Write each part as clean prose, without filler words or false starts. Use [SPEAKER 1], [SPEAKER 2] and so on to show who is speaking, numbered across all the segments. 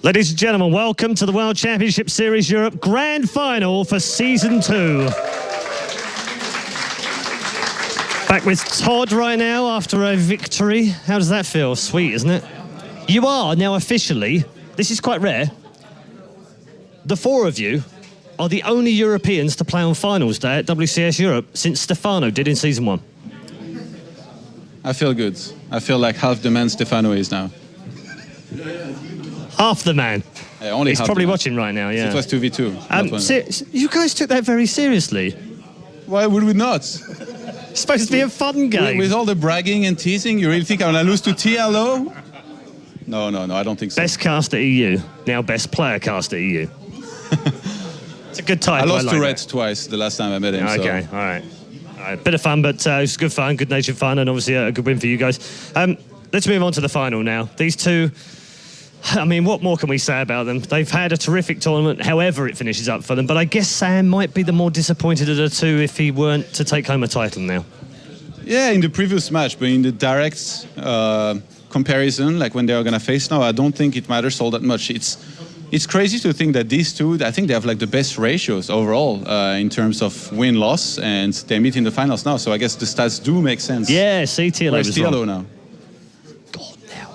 [SPEAKER 1] Ladies and gentlemen, welcome to the World Championship Series Europe Grand Final for Season 2. Back with Todd right now after a victory. How does that feel? Sweet, isn't it? You are now officially, this is quite rare, the four of you are the only Europeans to play on finals day at WCS Europe since Stefano did in Season 1.
[SPEAKER 2] I feel good. I feel like half the man Stefano is now.
[SPEAKER 1] Half the man.
[SPEAKER 2] Yeah, only
[SPEAKER 1] He's
[SPEAKER 2] half
[SPEAKER 1] probably
[SPEAKER 2] the man.
[SPEAKER 1] watching right now, yeah.
[SPEAKER 2] It was 2v2.
[SPEAKER 1] You guys took that very seriously.
[SPEAKER 2] Why would we not?
[SPEAKER 1] It's supposed to be a fun game.
[SPEAKER 2] With all the bragging and teasing, you really think I'm going to lose to TLO? No, I don't think so.
[SPEAKER 1] Best caster EU, now best player caster EU. It's a good title.
[SPEAKER 2] I lost
[SPEAKER 1] like
[SPEAKER 2] to Red
[SPEAKER 1] that.
[SPEAKER 2] twice the last time I met him.
[SPEAKER 1] Okay,
[SPEAKER 2] so.
[SPEAKER 1] all right. Bit of fun, but it was good fun, good-natured fun, and obviously a good win for you guys. Let's move on to the final now. These two, I mean, what more can we say about them? They've had a terrific tournament, however it finishes up for them, but I guess Sam might be the more disappointed of the two if he weren't to take home a title now.
[SPEAKER 2] Yeah, in the previous match, but in the direct comparison, like when they are going to face now, I don't think it matters all that much. It's crazy to think that these two, I think they have like the best ratios overall in terms of win-loss, and they meet in the finals now, so I guess the stats do make sense.
[SPEAKER 1] Yeah, see, TLO
[SPEAKER 2] Where's
[SPEAKER 1] was
[SPEAKER 2] TLO
[SPEAKER 1] wrong.
[SPEAKER 2] now?
[SPEAKER 1] God, now.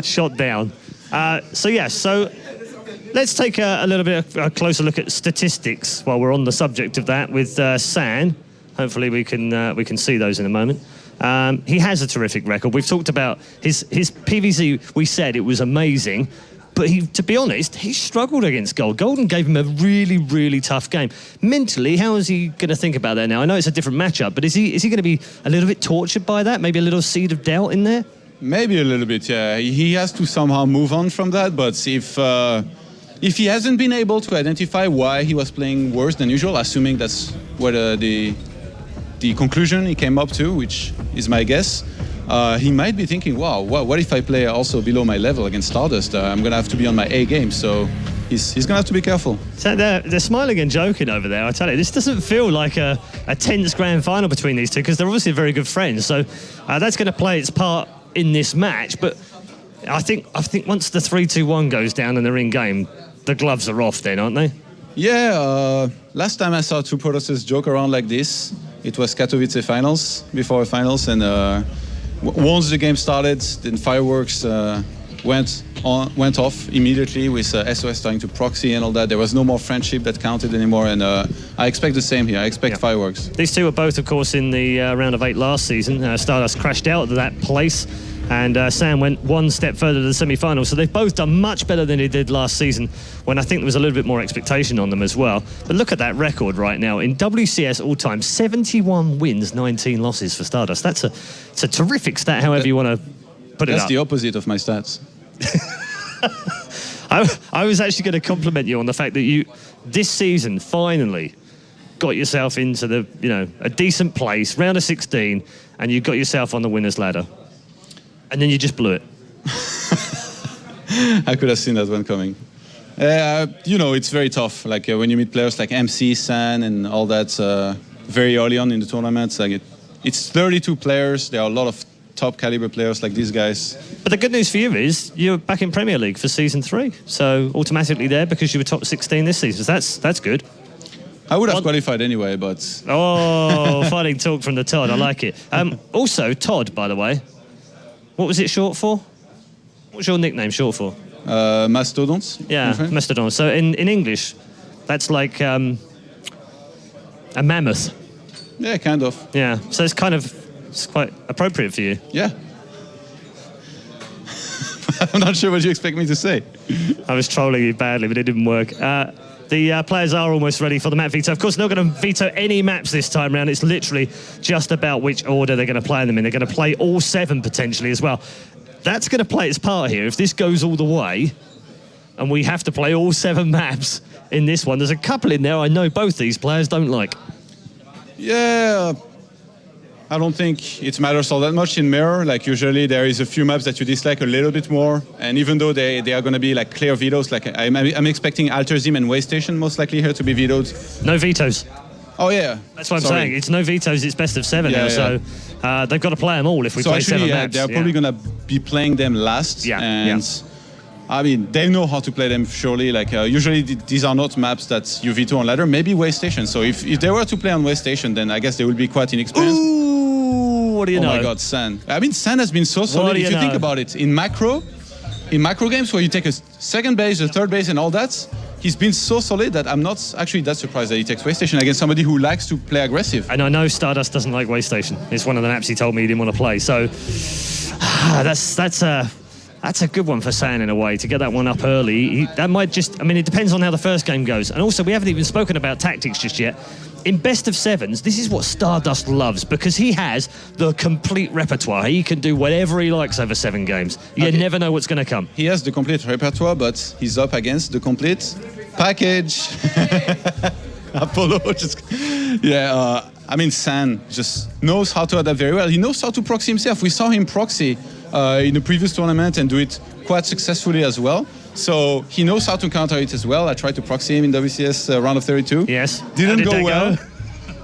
[SPEAKER 1] Shot down. So let's take a little bit of a closer look at statistics while we're on the subject of that with San. Hopefully we can see those in a moment. He has a terrific record. We've talked about his PVZ. We said it was amazing, but to be honest, he struggled against Gold. Golden gave him a really, really tough game. Mentally, how is he going to think about that now? I know it's a different matchup, but is he going to be a little bit tortured by that? Maybe a little seed of doubt in there?
[SPEAKER 2] Maybe a little bit, yeah. He has to somehow move on from that, but if he hasn't been able to identify why he was playing worse than usual, assuming that's what the conclusion he came up to, which is my guess, he might be thinking, wow, what if I play also below my level against StarDust? I'm going to have to be on my A game, so he's going to have to be careful.
[SPEAKER 1] So they're smiling and joking over there, I tell you. This doesn't feel like a tense grand final between these two, because they're obviously very good friends, so that's going to play its part in this match, but I think once the 3-2-1 goes down and they're in game, the gloves are off then, aren't they?
[SPEAKER 2] Yeah, last time I saw two Protosses joke around like this, it was Katowice finals, before finals, and once the game started, then fireworks went off immediately with SOS trying to proxy and all that. There was no more friendship that counted anymore, and I expect the same here. I expect fireworks. These
[SPEAKER 1] two were both, of course, in the round of 8 last season. StarDust crashed out of that place, and Sam went one step further to the semi-finals. So they've both done much better than they did last season, when I think there was a little bit more expectation on them as well. But look at that record right now. In WCS all-time, 71 wins, 19 losses for StarDust. It's a terrific stat, however you want to put it up.
[SPEAKER 2] That's the opposite of my stats.
[SPEAKER 1] I was actually going to compliment you on the fact that you, this season, finally got yourself into a decent place, round of 16, and you got yourself on the winner's ladder. And then you just blew it.
[SPEAKER 2] I could have seen that one coming. It's very tough. Like when you meet players like MC, San, and all that very early on in the tournaments. Like it's 32 players. There are a lot of top caliber players like these guys.
[SPEAKER 1] But the good news for you is you're back in Premier League for Season 3. So automatically there because you were top 16 this season. So that's good.
[SPEAKER 2] I would have qualified anyway, but...
[SPEAKER 1] Oh, fighting talk from the Todd. I like it. Also, Todd, by the way, what was it short for? What's your nickname short for?
[SPEAKER 2] Mastodons.
[SPEAKER 1] Yeah, Mastodon. So in English, that's like a mammoth.
[SPEAKER 2] Yeah, kind of.
[SPEAKER 1] Yeah, so it's quite appropriate for you.
[SPEAKER 2] Yeah. I'm not sure what you expect me to say.
[SPEAKER 1] I was trolling you badly, but it didn't work. The players are almost ready for the map veto. Of course, they're not going to veto any maps this time round. It's literally just about which order they're going to play them in. They're going to play all 7 potentially as well. That's going to play its part here. If this goes all the way, and we have to play all 7 maps in this one, there's a couple in there I know both these players don't like.
[SPEAKER 2] Yeah, I don't think it matters all that much in Mirror. Like usually there is a few maps that you dislike a little bit more, and even though they are going to be like clear vetoes, like I'm expecting Alterzim and Waystation most likely here to be vetoed.
[SPEAKER 1] No vetoes.
[SPEAKER 2] Oh yeah.
[SPEAKER 1] That's what I'm saying. It's no vetoes, it's best of 7 now, so they've got to play them all if we play
[SPEAKER 2] actually,
[SPEAKER 1] 7 maps.
[SPEAKER 2] They're probably going to be playing them last, I mean, they know how to play them, surely. Like, usually these are not maps that you veto on ladder, maybe way station. So if they were to play on way station, then I guess they would be quite inexperienced.
[SPEAKER 1] Ooh, what do you know?
[SPEAKER 2] Oh my God, San. I mean, San has been so solid. If you think about it, in macro games where you take a second base, a third base, and all that, he's been so solid that I'm not actually that surprised that he takes way station against somebody who likes to play aggressive.
[SPEAKER 1] And I know StarDust doesn't like way station. It's one of the maps he told me he didn't want to play. So that's a good one for San in a way, to get that one up early. That might just, I mean, it depends on how the first game goes. And also, we haven't even spoken about tactics just yet. In best of sevens, this is what StarDust loves, because he has the complete repertoire. He can do whatever he likes over 7 games. You never know what's going to come.
[SPEAKER 2] He has the complete repertoire, but he's up against the complete package. Apollo, I mean, San just knows how to adapt very well. He knows how to proxy himself. We saw him proxy in the previous tournament and do it quite successfully as well. So he knows how to counter it as well. I tried to proxy him in WCS round of 32.
[SPEAKER 1] Yes.
[SPEAKER 2] Didn't go well.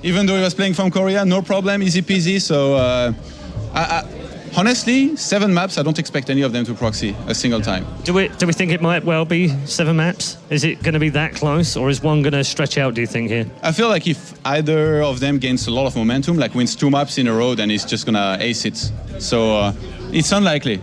[SPEAKER 2] Even though he was playing from Korea, no problem, easy peasy. So honestly, 7 maps, I don't expect any of them to proxy a single time.
[SPEAKER 1] Do we think it might well be 7 maps? Is it going to be that close, or is one going to stretch out, do you think, here?
[SPEAKER 2] I feel like if either of them gains a lot of momentum, like wins 2 maps in a row, then he's just going to ace it. So it's unlikely.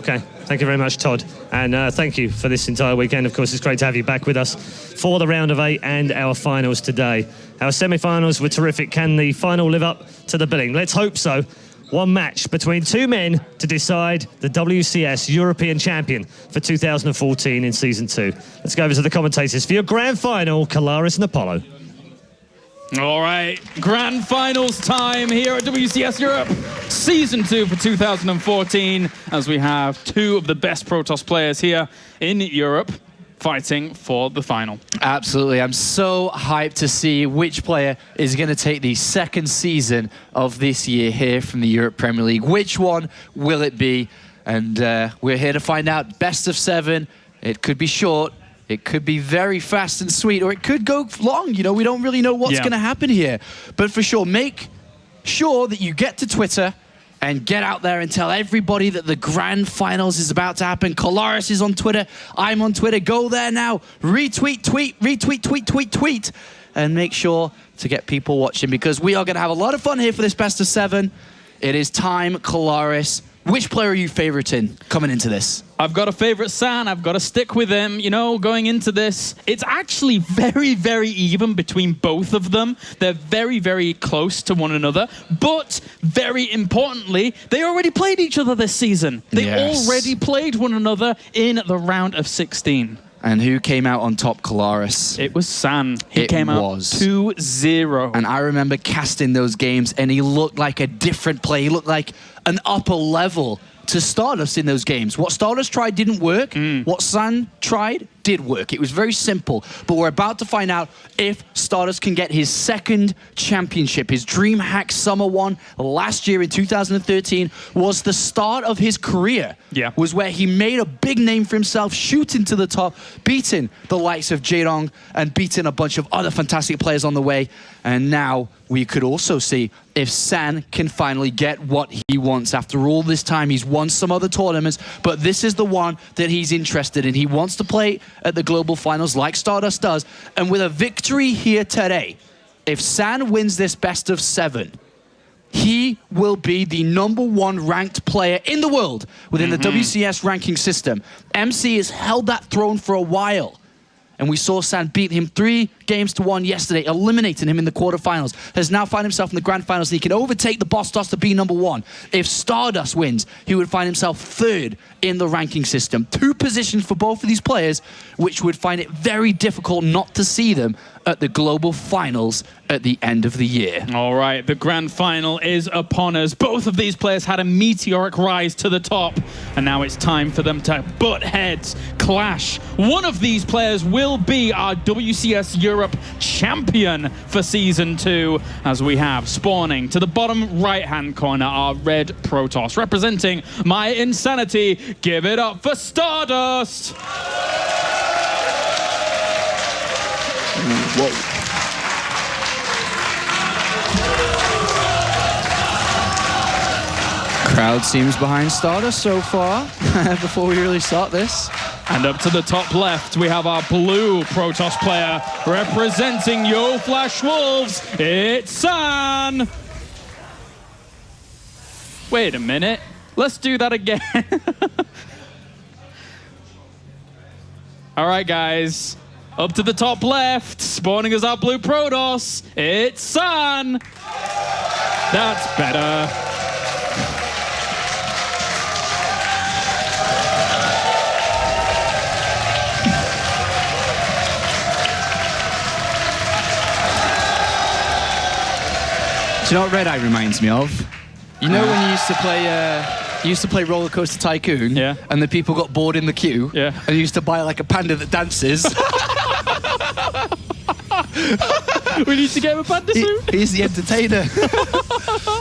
[SPEAKER 1] Okay, thank you very much, Todd. And thank you for this entire weekend. Of course, it's great to have you back with us for the round of 8 and our finals today. Our semi-finals were terrific. Can the final live up to the billing? Let's hope so. One match between 2 men to decide the WCS European champion for 2014 in Season 2. Let's go over to the commentators for your grand final, Kalaris and Apollo.
[SPEAKER 3] All right, grand finals time here at WCS Europe, Season 2 for 2014, as we have 2 of the best Protoss players here in Europe fighting for the final.
[SPEAKER 4] Absolutely. I'm so hyped to see which player is going to take the 2nd season of this year here from the Europe Premier League. Which one will it be? And we're here to find out. Best of 7. It could be short. It could be very fast and sweet, or it could go long. You know, we don't really know what's going to happen here. But for sure, make sure that you get to Twitter and get out there and tell everybody that the grand finals is about to happen. Kalaris is on Twitter. I'm on Twitter. Go there now. Retweet, tweet, retweet, tweet, tweet, tweet. And make sure to get people watching, because we are going to have a lot of fun here for this best of 7. It is time, Kalaris. Which player are you favoriting coming into this?
[SPEAKER 3] I've got a favorite, San. I've got to stick with him. You know, going into this, it's actually very, very even between both of them. They're very, very close to one another. But very importantly, they already played each other this season. They already played one another in the round of 16.
[SPEAKER 4] And who came out on top, Kalaris?
[SPEAKER 3] It was San. He came out 2-0.
[SPEAKER 4] And I remember casting those games, and he looked like a different player. He looked like an upper level to StarDust in those games. What StarDust tried didn't work. What San tried did work. It was very simple. But we're about to find out if StarDust can get his 2nd championship. His DreamHack Summer one last year in 2013 was the start of his career. Was where he made a big name for himself, shooting to the top, beating the likes of Jaedong and beating a bunch of other fantastic players on the way. And now we could also see if San can finally get what he wants. After all this time, he's won some other tournaments, but this is the one that he's interested in. He wants to play at the global finals like StarDust does. And with a victory here today, if San wins this best of 7, he will be the #1 ranked player in the world within the WCS ranking system. MC has held that throne for a while. And we saw San beat him 3-1 yesterday, eliminating him in the quarterfinals. Has now found himself in the grand finals, and he can overtake the boss DOS to be #1. If StarDust wins, he would find himself 3rd in the ranking system. 2 positions for both of these players, which would find it very difficult not to see them at the global finals at the end of the year.
[SPEAKER 3] All right, the grand final is upon us. Both of these players had a meteoric rise to the top, and now it's time for them to butt heads, clash. One of these players will be our WCS Europe champion for Season 2, as we have spawning to the bottom right-hand corner our red Protoss. Representing my insanity, give it up for StarDust!
[SPEAKER 4] Whoa. Crowd seems behind StarDust so far, before we really start this.
[SPEAKER 3] And up to the top left, we have our blue Protoss player representing Yo Flash Wolves. It's San. Wait a minute. Let's do that again. All right, guys. Up to the top left, spawning as our blue Protoss. It's San. That's better.
[SPEAKER 4] Do you know what Red Eye reminds me of? You know when you used to play Roller Coaster Tycoon,
[SPEAKER 3] Yeah.
[SPEAKER 4] and the people got bored in the queue,
[SPEAKER 3] Yeah.
[SPEAKER 4] and you used to buy like a panda that dances.
[SPEAKER 3] We need to get him a panda suit.
[SPEAKER 4] He's the entertainer.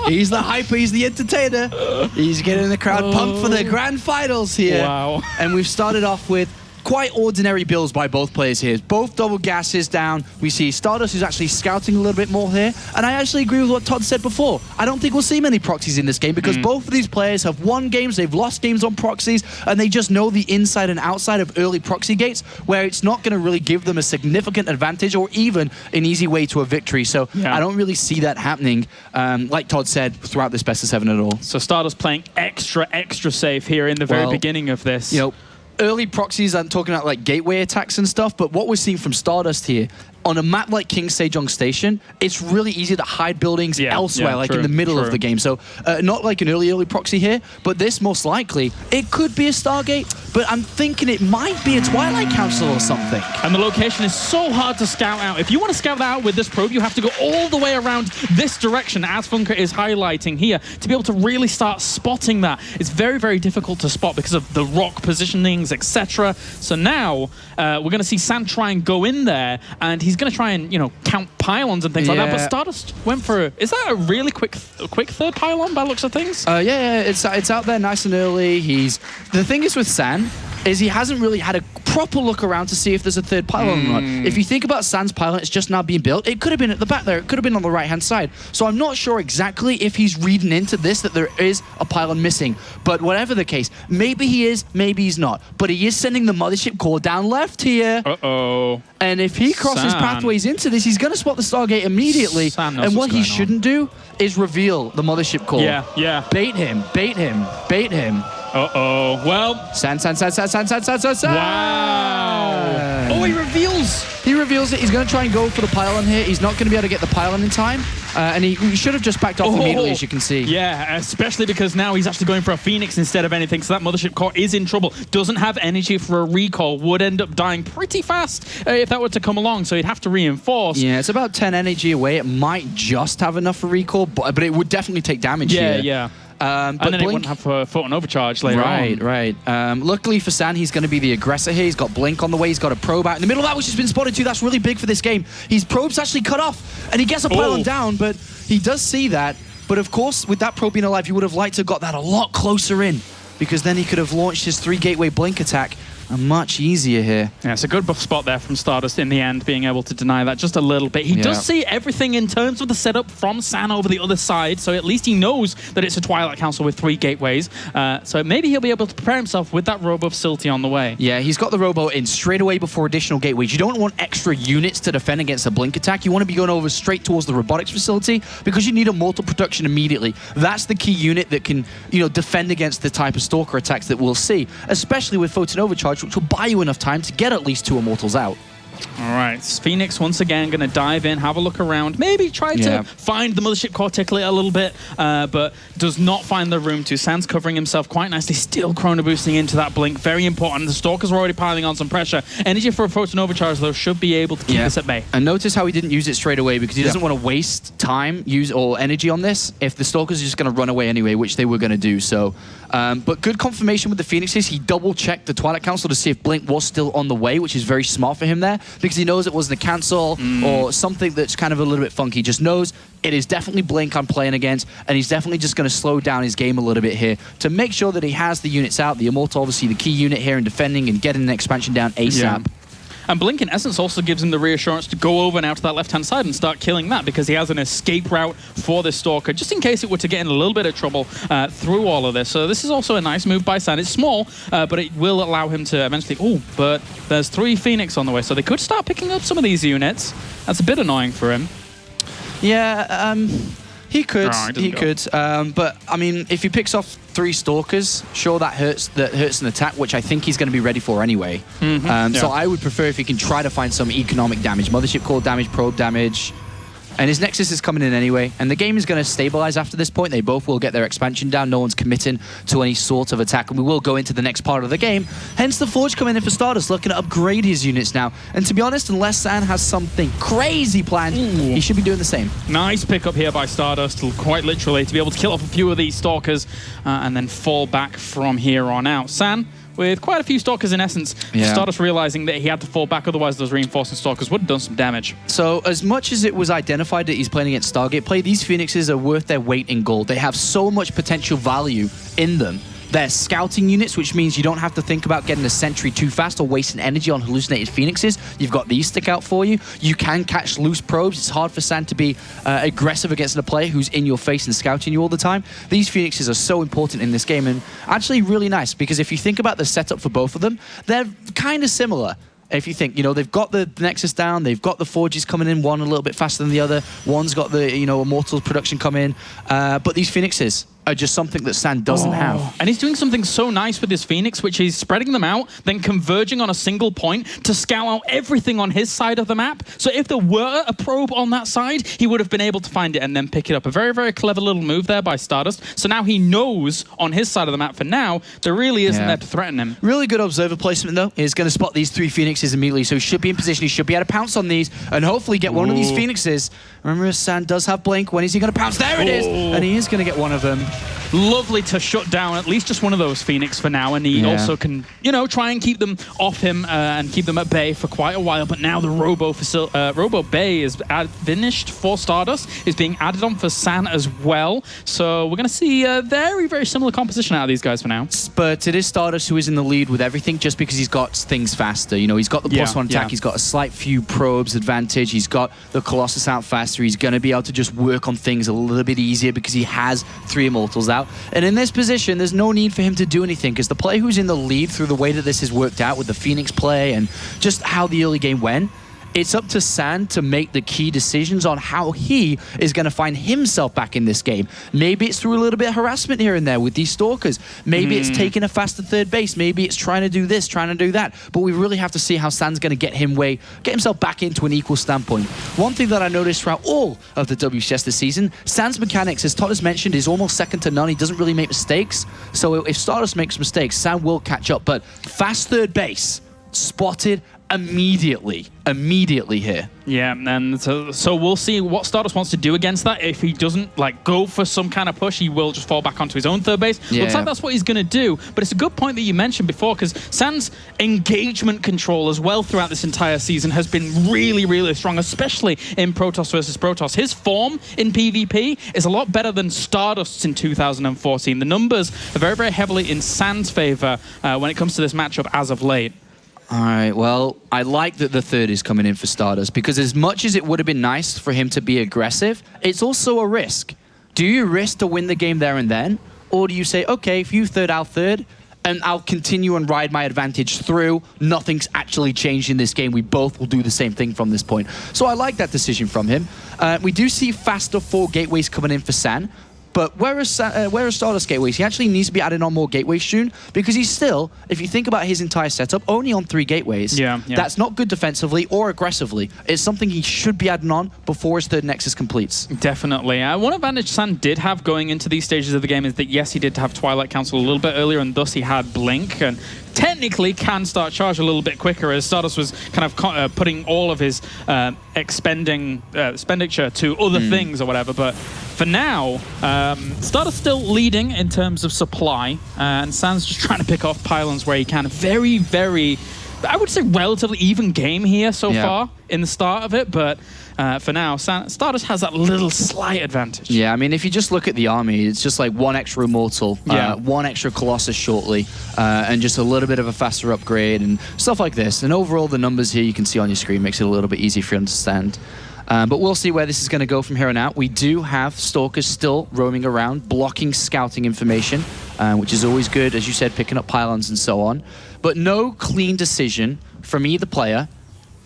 [SPEAKER 4] He's the hyper. He's the entertainer. He's getting the crowd pumped for the grand finals here.
[SPEAKER 3] Wow.
[SPEAKER 4] And we've started off with quite ordinary builds by both players here. Both double gases down. We see StarDust who's actually scouting a little bit more here. And I actually agree with what Todd said before. I don't think we'll see many proxies in this game because both of these players have won games, they've lost games on proxies, and they just know the inside and outside of early proxy gates where it's not going to really give them a significant advantage or even an easy way to a victory. So
[SPEAKER 3] Yeah.
[SPEAKER 4] I don't really see that happening, like Todd said, throughout this best of 7 at all.
[SPEAKER 3] So StarDust playing extra safe here in the very
[SPEAKER 4] Well,
[SPEAKER 3] beginning of this.
[SPEAKER 4] You know, early proxies, I'm talking about like gateway attacks and stuff, but what we're seeing from StarDust here, on a map like King Sejong Station, it's really easy to hide buildings elsewhere, like in the middle of the game. So not like an early proxy here, but this most likely, it could be a Stargate, but I'm thinking it might be a Twilight Council or something.
[SPEAKER 3] And the location is so hard to scout out. If you want to scout that out with this probe, you have to go all the way around this direction, as Funker is highlighting here, to be able to really start spotting that. It's very difficult to spot because of the rock positionings, etc. So now we're going to see San try and go in there, and he's going to try and, you know, count pylons and things like that. But StarDust went for, is that a really quick third pylon by the looks of things?
[SPEAKER 4] Yeah, it's out there nice and early. The thing is with San is he hasn't really had a proper look around to see if there's a third pylon or not. If you think about San's pylon, it's just now being built. It could have been at the back there. It could have been on the right-hand side. So I'm not sure exactly if he's reading into this that there is a pylon missing. But whatever the case, maybe he is, maybe he's not. But he is sending the mothership core down left here.
[SPEAKER 3] Uh-oh.
[SPEAKER 4] And if he crosses
[SPEAKER 3] San.
[SPEAKER 4] pathways into this, he's going to spot the Stargate immediately.
[SPEAKER 3] San knows
[SPEAKER 4] And what
[SPEAKER 3] what's
[SPEAKER 4] he
[SPEAKER 3] going on.
[SPEAKER 4] shouldn't do is reveal the mothership core.
[SPEAKER 3] Yeah.
[SPEAKER 4] Bait him, bait him, bait him.
[SPEAKER 3] Uh-oh. Well.
[SPEAKER 4] San.
[SPEAKER 3] Wow. Oh, he reveals.
[SPEAKER 4] He reveals it. He's going to try and go for the pylon here. He's not going to be able to get the pylon in time. And he should have just backed off immediately, as you can see.
[SPEAKER 3] Yeah, especially because now he's actually going for a Phoenix instead of anything. So that mothership core is in trouble. Doesn't have energy for a recall. Would end up dying pretty fast if that were to come along. So he'd have to reinforce.
[SPEAKER 4] Yeah, it's about 10 energy away. It might just have enough for recall, but it would definitely take damage here.
[SPEAKER 3] Yeah.
[SPEAKER 4] But
[SPEAKER 3] And then
[SPEAKER 4] Blink,
[SPEAKER 3] it wouldn't have a photon overcharge later on.
[SPEAKER 4] Right. Luckily for San, he's going to be the aggressor here. He's got Blink on the way. He's got a probe out in the middle of that, which has been spotted too. That's really big for this game. His probe's actually cut off, and he gets a pylon down, but he does see that. But of course, with that probe being alive, he would have liked to have got that a lot closer in, because then he could have launched his 3-gateway Blink attack much easier here.
[SPEAKER 3] Yeah, it's a good buff spot there from StarDust in the end, being able to deny that just a little bit. He does see everything in terms of the setup from San over the other side, so at least he knows that it's a Twilight Council with 3 gateways. So maybe he'll be able to prepare himself with that robo facility on the way.
[SPEAKER 4] Yeah, he's got the robo in straight away before additional gateways. You don't want extra units to defend against a Blink attack. You want to be going over straight towards the robotics facility because you need a mortal production immediately. That's the key unit that can, defend against the type of Stalker attacks that we'll see, especially with Photon Overcharge, which will buy you enough time to get at least 2 Immortals out.
[SPEAKER 3] All right, Phoenix once again going to dive in, have a look around, maybe try to find the mothership core, tickle it a little bit, but does not find the room to. San's covering himself quite nicely, still chrono boosting into that Blink, very important. The Stalkers are already piling on some pressure. Energy for a Photon Overcharge, though, should be able to keep this at bay.
[SPEAKER 4] And notice how he didn't use it straight away because he doesn't want to waste time, or energy on this if the Stalkers are just going to run away anyway, which they were going to do. So, but good confirmation with the Phoenixes. He double-checked the Twilight Council to see if Blink was still on the way, which is very smart for him there because he knows it wasn't a cancel or something that's kind of a little bit funky. Just knows it is definitely Blink I'm playing against, and he's definitely just going to slow down his game a little bit here to make sure that he has the units out. The Immortal, obviously, the key unit here in defending and getting an expansion down ASAP.
[SPEAKER 3] And Blink, in essence, also gives him the reassurance to go over now to that left-hand side and start killing that, because he has an escape route for this Stalker, just in case it were to get in a little bit of trouble through all of this. So this is also a nice move by San. It's small, but it will allow him to eventually... Oh, but there's 3 Phoenix on the way, so they could start picking up some of these units. That's a bit annoying for him.
[SPEAKER 4] Yeah, he could.
[SPEAKER 3] Oh,
[SPEAKER 4] he could. But I mean, if he picks off 3 Stalkers, sure, that hurts an attack, which I think he's going to be ready for anyway. So I would prefer if he can try to find some economic damage, Mothership Core damage, probe damage. And his Nexus is coming in anyway, and the game is going to stabilize after this point. They both will get their expansion down. No one's committing to any sort of attack, and we will go into the next part of the game. Hence the Forge coming in for StarDust, looking to upgrade his units now. And to be honest, unless San has something crazy planned, he should be doing the same.
[SPEAKER 3] Nice pickup here by StarDust, quite literally, to be able to kill off a few of these Stalkers and then fall back from here on out. San, with quite a few Stalkers in essence, StarDust realizing that he had to fall back, otherwise those reinforcing Stalkers would have done some damage.
[SPEAKER 4] So as much as it was identified that he's playing against Stargate play, these Phoenixes are worth their weight in gold. They have so much potential value in them. They're scouting units, which means you don't have to think about getting a sentry too fast or wasting energy on hallucinated Phoenixes. You've got these stick out for you. You can catch loose probes. It's hard for San to be aggressive against a player who's in your face and scouting you all the time. These Phoenixes are so important in this game, and actually really nice, because if you think about the setup for both of them, they're kind of similar. If you think, they've got the Nexus down, they've got the Forges coming in, one a little bit faster than the other, one's got the, Immortals production coming, but these Phoenixes are just something that San doesn't have.
[SPEAKER 3] And he's doing something so nice with his Phoenix, which is spreading them out, then converging on a single point to scout out everything on his side of the map. So if there were a probe on that side, he would have been able to find it and then pick it up. A very, very clever little move there by StarDust. So now he knows on his side of the map for now, there really isn't there to threaten him.
[SPEAKER 4] Really good observer placement, though. He's going to spot these 3 Phoenixes immediately, so he should be in position. He should be able to pounce on these and hopefully get one of these Phoenixes. Remember, San does have Blink. When is he going to pounce? There it is! And he is going to get one of them.
[SPEAKER 3] Lovely to shut down at least just one of those Phoenix for now, and he also can, try and keep them off him and keep them at bay for quite a while. But now the Robo Bay is finished for StarDust, is being added on for San as well. So we're going to see a very, very similar composition out of these guys for now.
[SPEAKER 4] But it is StarDust who is in the lead with everything, just because he's got things faster. He's got the +1 attack, he's got a slight few probes advantage, he's got the Colossus out faster, he's going to be able to just work on things a little bit easier because he has 3 Immortals out. And in this position, there's no need for him to do anything, because the player who's in the lead through the way that this has worked out with the Phoenix play and just how the early game went, it's up to San to make the key decisions on how he is going to find himself back in this game. Maybe it's through a little bit of harassment here and there with these Stalkers. Maybe it's taking a faster third base. Maybe it's trying to do this, trying to do that. But we really have to see how San's going to get himself back into an equal standpoint. One thing that I noticed throughout all of the WCS this season, San's mechanics, as Todd has mentioned, is almost second to none. He doesn't really make mistakes. So if StarDust makes mistakes, San will catch up. But fast third base, spotted immediately here.
[SPEAKER 3] Yeah, and so we'll see what StarDust wants to do against that. If he doesn't go for some kind of push, he will just fall back onto his own third base. Looks like that's what he's going to do. But it's a good point that you mentioned before, because San's engagement control as well throughout this entire season has been really, really strong, especially in Protoss versus Protoss. His form in PvP is a lot better than StarDust's in 2014. The numbers are very, very heavily in San's favor when it comes to this matchup as of late.
[SPEAKER 4] All right, well, I like that the third is coming in for StarDust, because as much as it would have been nice for him to be aggressive, it's also a risk. Do you risk to win the game there and then? Or do you say, okay, if you third, I'll third, and I'll continue and ride my advantage through. Nothing's actually changed in this game. We both will do the same thing from this point. So I like that decision from him. We do see faster 4 gateways coming in for San. But where are StarDust gateways? He actually needs to be adding on more gateways soon, because he's still, if you think about his entire setup, only on 3 gateways.
[SPEAKER 3] Yeah.
[SPEAKER 4] That's not good defensively or aggressively. It's something he should be adding on before his third Nexus completes.
[SPEAKER 3] Definitely. One advantage San did have going into these stages of the game is that, yes, he did have Twilight Council a little bit earlier, and thus he had Blink, and technically can start charge a little bit quicker, as StarDust was kind of putting all of his expenditure to other things or whatever. But for now, StarDust still leading in terms of supply, and San's just trying to pick off pylons where he can. Very, very I would say, relatively even game here so far in the start of it, but for now, StarDust has that little slight advantage.
[SPEAKER 4] Yeah, I mean, if you just look at the army, it's just like one extra Immortal, one extra Colossus shortly, and just a little bit of a faster upgrade and stuff like this. And overall, the numbers here you can see on your screen makes it a little bit easier for you to understand. But we'll see where this is going to go from here on out. We do have Stalkers still roaming around, blocking scouting information, which is always good, as you said, picking up pylons and so on. But no clean decision from either player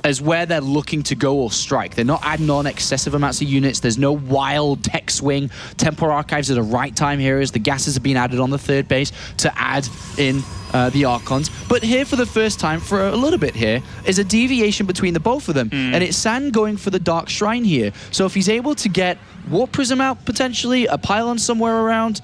[SPEAKER 4] as where they're looking to go or strike. They're not adding on excessive amounts of units. There's no wild tech swing. Temporal Archives are the right time here as the gases have been added on the third base to add in the Archons. But here for the first time, for a little bit here, is a deviation between the both of them. And it's San going for the Dark Shrine here. So if he's able to get Warp Prism out, potentially, a pylon somewhere around,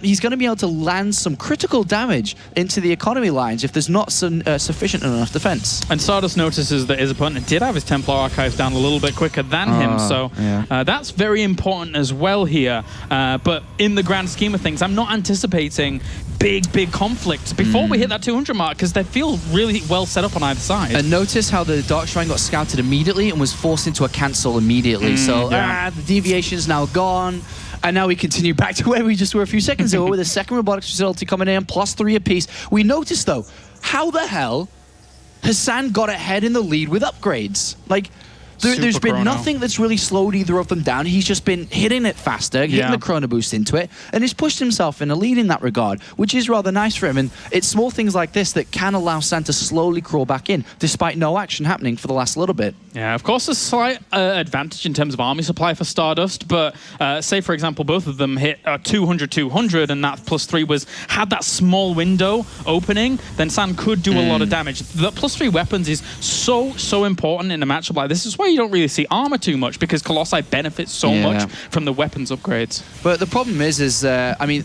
[SPEAKER 4] he's going to be able to land some critical damage into the economy lines if there's not some, sufficient enough defense.
[SPEAKER 3] And StarDust notices that his opponent did have his Templar Archives down a little bit quicker than him, so that's very important as well here. But in the grand scheme of things, I'm not anticipating big conflicts before we hit that 200 mark, because they feel really well set up on either side.
[SPEAKER 4] And notice how the Dark Shrine got scouted immediately and was forced into a cancel immediately. So the deviation's now gone. And now we continue back to where we just were a few seconds ago with the second robotics facility coming in, +3 apiece. We noticed, though, how the hell Hassan got ahead in the lead with upgrades? Like, there's been nothing that's really slowed either of them down. He's just been hitting it faster, getting the chrono boost into it, and he's pushed himself in a lead in that regard, which is rather nice for him. And it's small things like this that can allow San to slowly crawl back in, despite no action happening for the last little bit.
[SPEAKER 3] Yeah, of course, a slight advantage in terms of army supply for StarDust, but say, for example, both of them hit 200, and that +3 had that small window opening, then San could do a lot of damage. The +3 weapons is so important in a matchup like this. This is why you don't really see armor too much, because Colossi benefits so much from the weapons upgrades.
[SPEAKER 4] But the problem is I mean,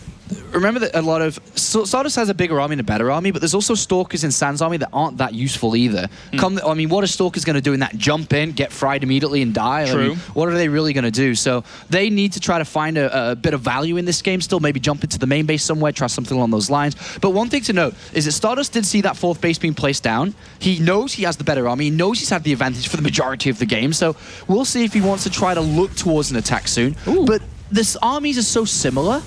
[SPEAKER 4] remember that a lot of StarDust has a bigger army and a better army, but there's also Stalkers in San's army that aren't that useful either. I mean, what are Stalkers going to do in that jump in, get fried immediately and die?
[SPEAKER 3] True.
[SPEAKER 4] I mean, what are they really going to do? So they need to try to find a bit of value in this game still, maybe jump into the main base somewhere, try something along those lines. But one thing to note is that StarDust did see that 4th base being placed down. He knows he has the better army. He knows he's had the advantage for the majority of the game. So we'll see if he wants to try to look towards an attack soon. But this armies are so similar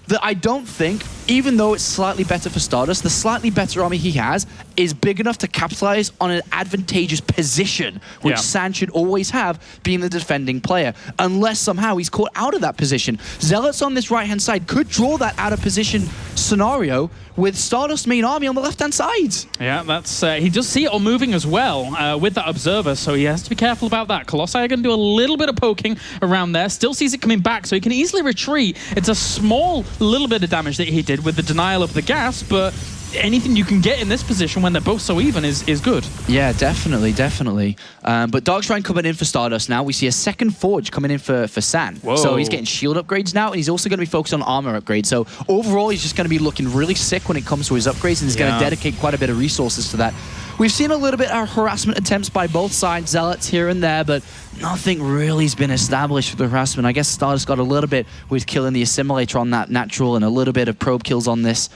[SPEAKER 4] that I don't think, even though it's slightly better for StarDust, the slightly better army he has is big enough to capitalize on an advantageous position, which San should always have, being the defending player, unless somehow he's caught out of that position. Zealots on this right-hand side could draw that out-of-position scenario with StarDust's main army on the left-hand side.
[SPEAKER 3] Yeah, that's he does see it all moving as well with that observer, so he has to be careful about that. Colossi are going to do a little bit of poking around there, still sees it coming back, so he can easily retreat. It's a small little bit of damage that he did with the denial of the gas, but anything you can get in this position when they're both so even is good. Yeah,
[SPEAKER 4] definitely. But Dark Shrine coming in for StarDust now. We see a second Forge coming in for San.
[SPEAKER 3] Whoa.
[SPEAKER 4] So he's getting shield upgrades now, and he's also going to be focused on armor upgrades. So overall, he's just going to be looking really sick when it comes to his upgrades, and he's going to dedicate quite a bit of resources to that. We've seen a little bit of harassment attempts by both sides, Zealots here and there, but nothing really has been established for the harassment. I guess StarDust got a little bit with killing the Assimilator on that natural and a little bit of probe kills on this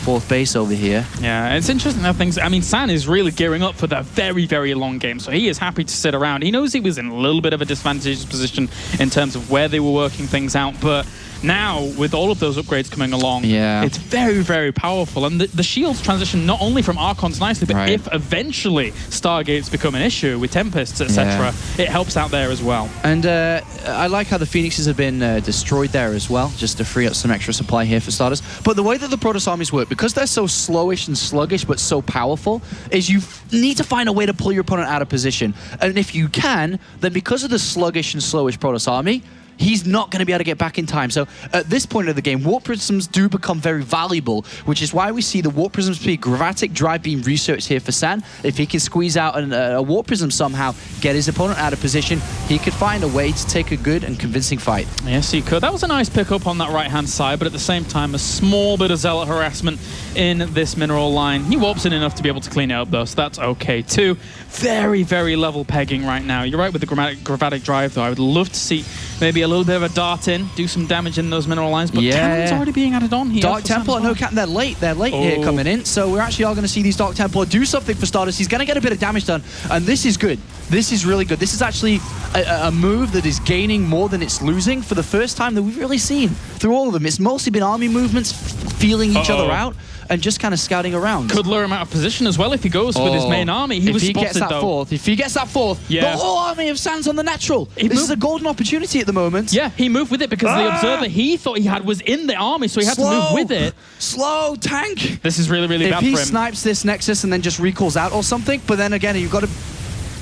[SPEAKER 4] 4th base over here.
[SPEAKER 3] Yeah, it's interesting how things... I mean, San is really gearing up for that very long game, so he is happy to sit around. He knows he was in a little bit of a disadvantageous position in terms of where they were working things out, but now, with all of those upgrades coming along, it's very powerful. And the shields transition not only from Archons nicely, but if eventually Stargates become an issue with Tempests, etc., it helps out there as well.
[SPEAKER 4] And I like how the Phoenixes have been destroyed there as well, just to free up some extra supply here for starters. But the way that the Protoss armies work, because they're so slowish and sluggish, but so powerful, is you need to find a way to pull your opponent out of position. And if you can, then because of the sluggish and slowish Protoss army, he's not going to be able to get back in time. So at this point of the game, Warp Prisms do become very valuable, which is why we see the Warp Prisms be Gravatic Drive being researched here for San. If he can squeeze out a Warp Prism somehow, get his opponent out of position, he could find a way to take a good and convincing fight.
[SPEAKER 3] Yes, he could. That was a nice pickup on that right-hand side, but at the same time, a small bit of Zealot harassment in this mineral line. He warps in enough to be able to clean it up, though, so that's okay, too. Very level pegging right now. You're right with the Gravatic Drive, though. I would love to see maybe a little bit of a dart in, do some damage in those mineral lines. But
[SPEAKER 4] Yeah.
[SPEAKER 3] cannon's already being added on here.
[SPEAKER 4] Dark
[SPEAKER 3] for
[SPEAKER 4] Templar,
[SPEAKER 3] San
[SPEAKER 4] no, Captain, they're late. They're late here coming in. So we're actually all going to see these Dark Templar do something for StarDust. He's going to get a bit of damage done. And this is good. This is really good. This is actually a move that is gaining more than it's losing for the first time that we've really seen through all of them. It's mostly been army movements, feeling each other out, and just kind of scouting around.
[SPEAKER 3] Could lure him out of position as well if he goes with his main army. He was spotted, though.
[SPEAKER 4] If he gets that fourth, the whole army of Sands on the natural. This is a golden opportunity at the moment.
[SPEAKER 3] Yeah, he moved with it because the observer he thought he had was in the army, so he had to move with it.
[SPEAKER 4] Slow tank.
[SPEAKER 3] This is really, really bad for him.
[SPEAKER 4] If he snipes this Nexus and then just recalls out or something, but then again, you've got to...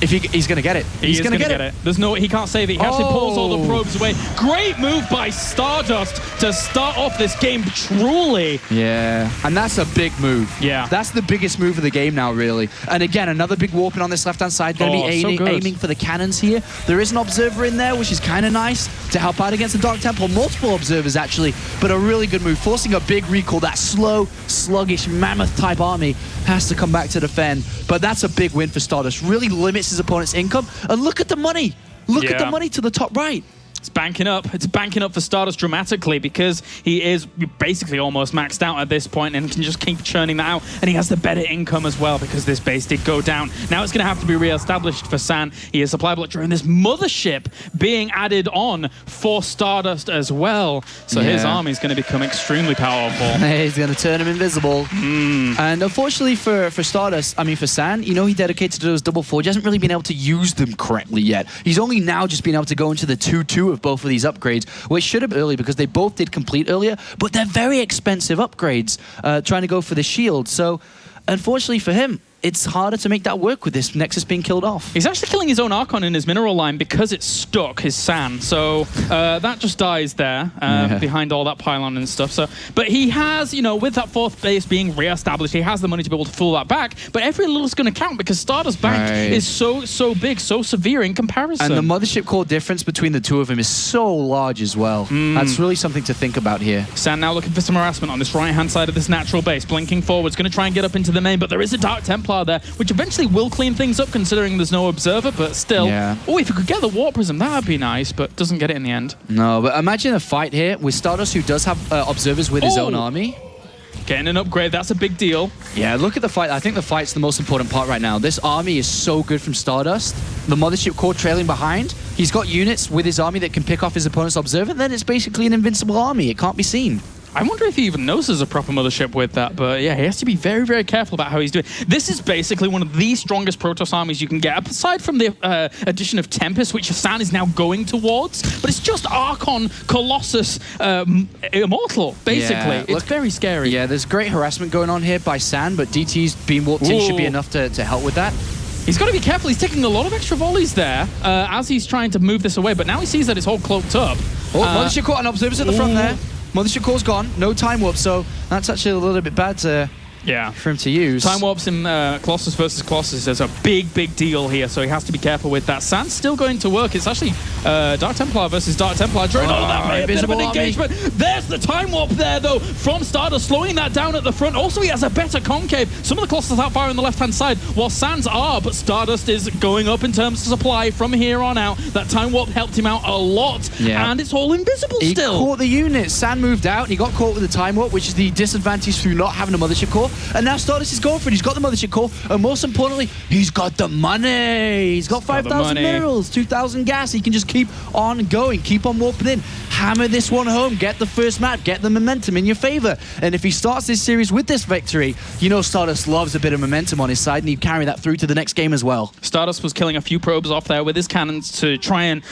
[SPEAKER 4] He's going to get it. He's going to get it.
[SPEAKER 3] There's no... He can't save it. He actually pulls all the probes away. Great move by StarDust to start off this game truly.
[SPEAKER 4] Yeah, and that's a big move.
[SPEAKER 3] Yeah.
[SPEAKER 4] That's the biggest move of the game now, really. And again, another big warping on this left-hand side. Going to be aiming for the cannons here. There is an observer in there, which is kind of nice to help out against the Dark Temple. Multiple observers, actually, but a really good move. Forcing a big recall. That slow, sluggish, mammoth-type army has to come back to defend. But that's a big win for StarDust. Really limits his opponent's income. And look at the money. Look at the money to the top right.
[SPEAKER 3] It's banking up. It's banking up for StarDust dramatically because he is basically almost maxed out at this point and can just keep churning that out. And he has the better income as well because this base did go down. Now it's going to have to be re-established for San. He is supply block during this mothership being added on for StarDust as well. So his army is going to become extremely powerful.
[SPEAKER 4] He's going to turn him invisible. And unfortunately for StarDust, I mean for San, you know, he dedicated to those double forge. He hasn't really been able to use them correctly yet. He's only now just been able to go into the 2-2 of both of these upgrades, which should have been early because they both did complete earlier, but they're very expensive upgrades trying to go for the shield. So unfortunately for him, it's harder to make that work with this Nexus being killed off.
[SPEAKER 3] He's actually killing his own Archon in his mineral line because it's stuck, his San. So that just dies there behind all that pylon and stuff. So, but he has, you know, with that fourth base being re-established, he has the money to be able to pull that back. But every little's going to count because StarDust bank is so big, so severe in comparison.
[SPEAKER 4] And the mothership core difference between the two of them is so large as well. That's really something to think about here.
[SPEAKER 3] San now looking for some harassment on this right-hand side of this natural base. Blinking forwards, going to try and get up into the main, but there is a Dark Templar there, which eventually will clean things up considering there's no observer, but still. Oh, if we could get the Warp Prism, that would be nice, but doesn't get it in the end.
[SPEAKER 4] No, but imagine a fight here with StarDust, who does have observers with his own army.
[SPEAKER 3] Getting an upgrade, that's a big deal.
[SPEAKER 4] Yeah, look at the fight. I think the fight's the most important part right now. This army is so good from StarDust. The mothership core trailing behind. He's got units with his army that can pick off his opponent's observer. Then it's basically an invincible army. It can't be seen.
[SPEAKER 3] I wonder if he even knows there's a proper mothership with that, but yeah, he has to be very, very careful about how he's doing. This is basically one of the strongest Protoss armies you can get, aside from the addition of Tempest, which San is now going towards, but it's just Archon, Colossus, Immortal, basically. It's very scary.
[SPEAKER 4] Yeah, there's great harassment going on here by San, but DT's being warped in should be enough to help with that.
[SPEAKER 3] He's got to be careful. He's taking a lot of extra volleys there as he's trying to move this away, but now he sees that it's all cloaked up.
[SPEAKER 4] Mothership core and observers at the front there. Mothership core's gone, no time warp, so that's actually a little bit bad for him to use.
[SPEAKER 3] Time warps in Colossus versus Colossus is a big, big deal here, so he has to be careful with that. San's still going to work. It's actually Dark Templar versus Dark Templar. That may have been a bit of an engagement. There's the time warp there, though, from StarDust, slowing that down at the front. Also, he has a better concave. Some of the Colossus out fire on the left-hand side, while San's are, but StarDust is going up in terms of supply from here on out. That time warp helped him out a lot, and it's all invisible still.
[SPEAKER 4] He caught the unit. San moved out, and he got caught with the time warp, which is the disadvantage through not having a mothership core. And now StarDust is going for it. He's got the mothership core, and most importantly, he's got the money. He's got 5,000 minerals, 2,000 gas. He can just keep on going, keep on warping in, hammer this one home, get the first map, get the momentum in your favor. And if he starts this series with this victory, you know StarDust loves a bit of momentum on his side, and he'd carry that through to the next game as well.
[SPEAKER 3] StarDust was killing a few probes off there with his cannons to try and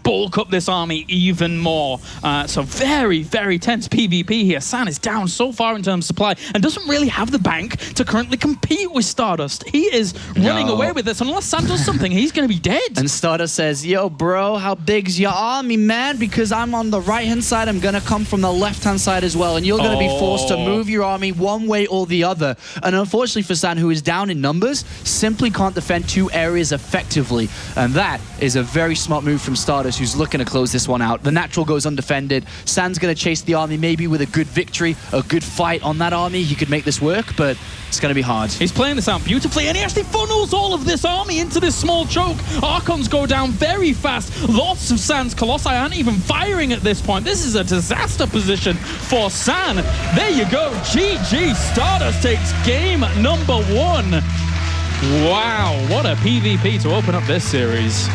[SPEAKER 3] bulk up this army even more. So very, very tense PvP here. San is down so far in terms of supply and doesn't really have the bank to currently compete with StarDust. He is running away with this. Unless San does something, he's going to be dead.
[SPEAKER 4] And StarDust says, yo, bro, how big's your army, man? Because I'm on on the right-hand side, I'm going to come from the left-hand side as well, and you're going to be forced to move your army one way or the other. And unfortunately for San, who is down in numbers, simply can't defend 2 areas effectively. And that is a very smart move from StarDust, who's looking to close this one out. The natural goes undefended. San's going to chase the army, maybe with a good victory, a good fight on that army. He could make this work, but it's going to be hard.
[SPEAKER 3] He's playing this out beautifully, and he actually funnels all of this army into this small choke. Archons go down very fast. Lots of San's Colossi aren't even firing at this point. This is a disaster position for San. There you go. GG. StarDust takes game number 1. Wow, what a PvP to open up this series.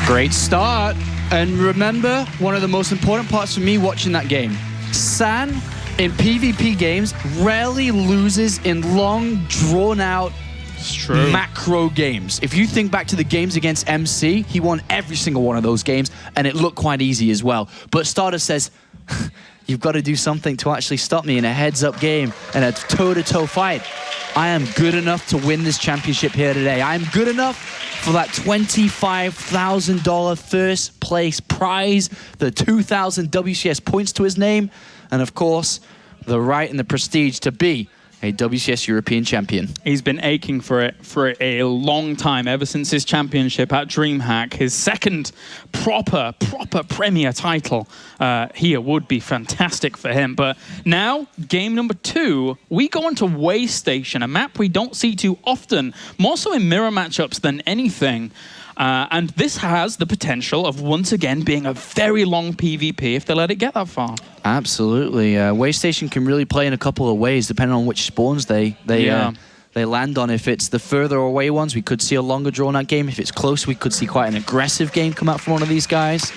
[SPEAKER 4] Great start. And remember, one of the most important parts for me watching that game, San in PvP games rarely loses in long, drawn-out macro games. If you think back to the games against MC, he won every single one of those games, and it looked quite easy as well. But StarDust says, you've got to do something to actually stop me in a heads-up game and a toe-to-toe fight. I am good enough to win this championship here today. I am good enough for that $25,000 first place prize, the 2,000 WCS points to his name, and of course, the right and the prestige to be a WCS European champion.
[SPEAKER 3] He's been aching for it for a long time, ever since his championship at DreamHack. His second proper Premier title here would be fantastic for him. But now, game number 2, we go into Way Station, a map we don't see too often, more so in mirror matchups than anything. And this has the potential of once again being a very long PvP if they let it get that far.
[SPEAKER 4] Absolutely. Way Station can really play in a couple of ways depending on which spawns they land on. If it's the further away ones, we could see a longer drawn-out game. If it's close, we could see quite an aggressive game come out from one of these guys.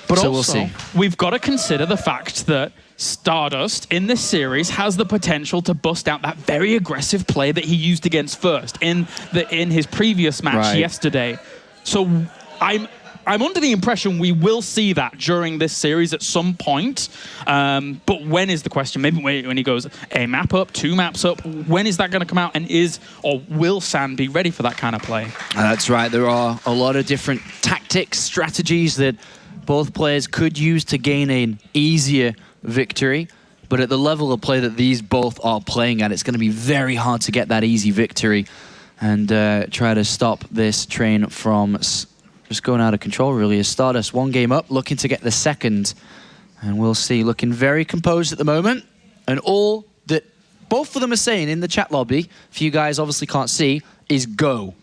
[SPEAKER 3] But
[SPEAKER 4] so
[SPEAKER 3] also,
[SPEAKER 4] we'll see.
[SPEAKER 3] We've got to consider the fact that StarDust in this series has the potential to bust out that very aggressive play that he used against First in his previous match yesterday. So I'm under the impression we will see that during this series at some point. But when is the question? Maybe when he goes a map up, 2 maps up, when is that going to come out? And will San be ready for that kind of play?
[SPEAKER 4] That's right. There are a lot of different tactics, strategies that both players could use to gain an easier victory. But at the level of play that these both are playing at, it's going to be very hard to get that easy victory and try to stop this train from just going out of control, really. As StarDust 1 game up, looking to get the second. And we'll see, looking very composed at the moment. And all that both of them are saying in the chat lobby, if you guys obviously can't see, is go.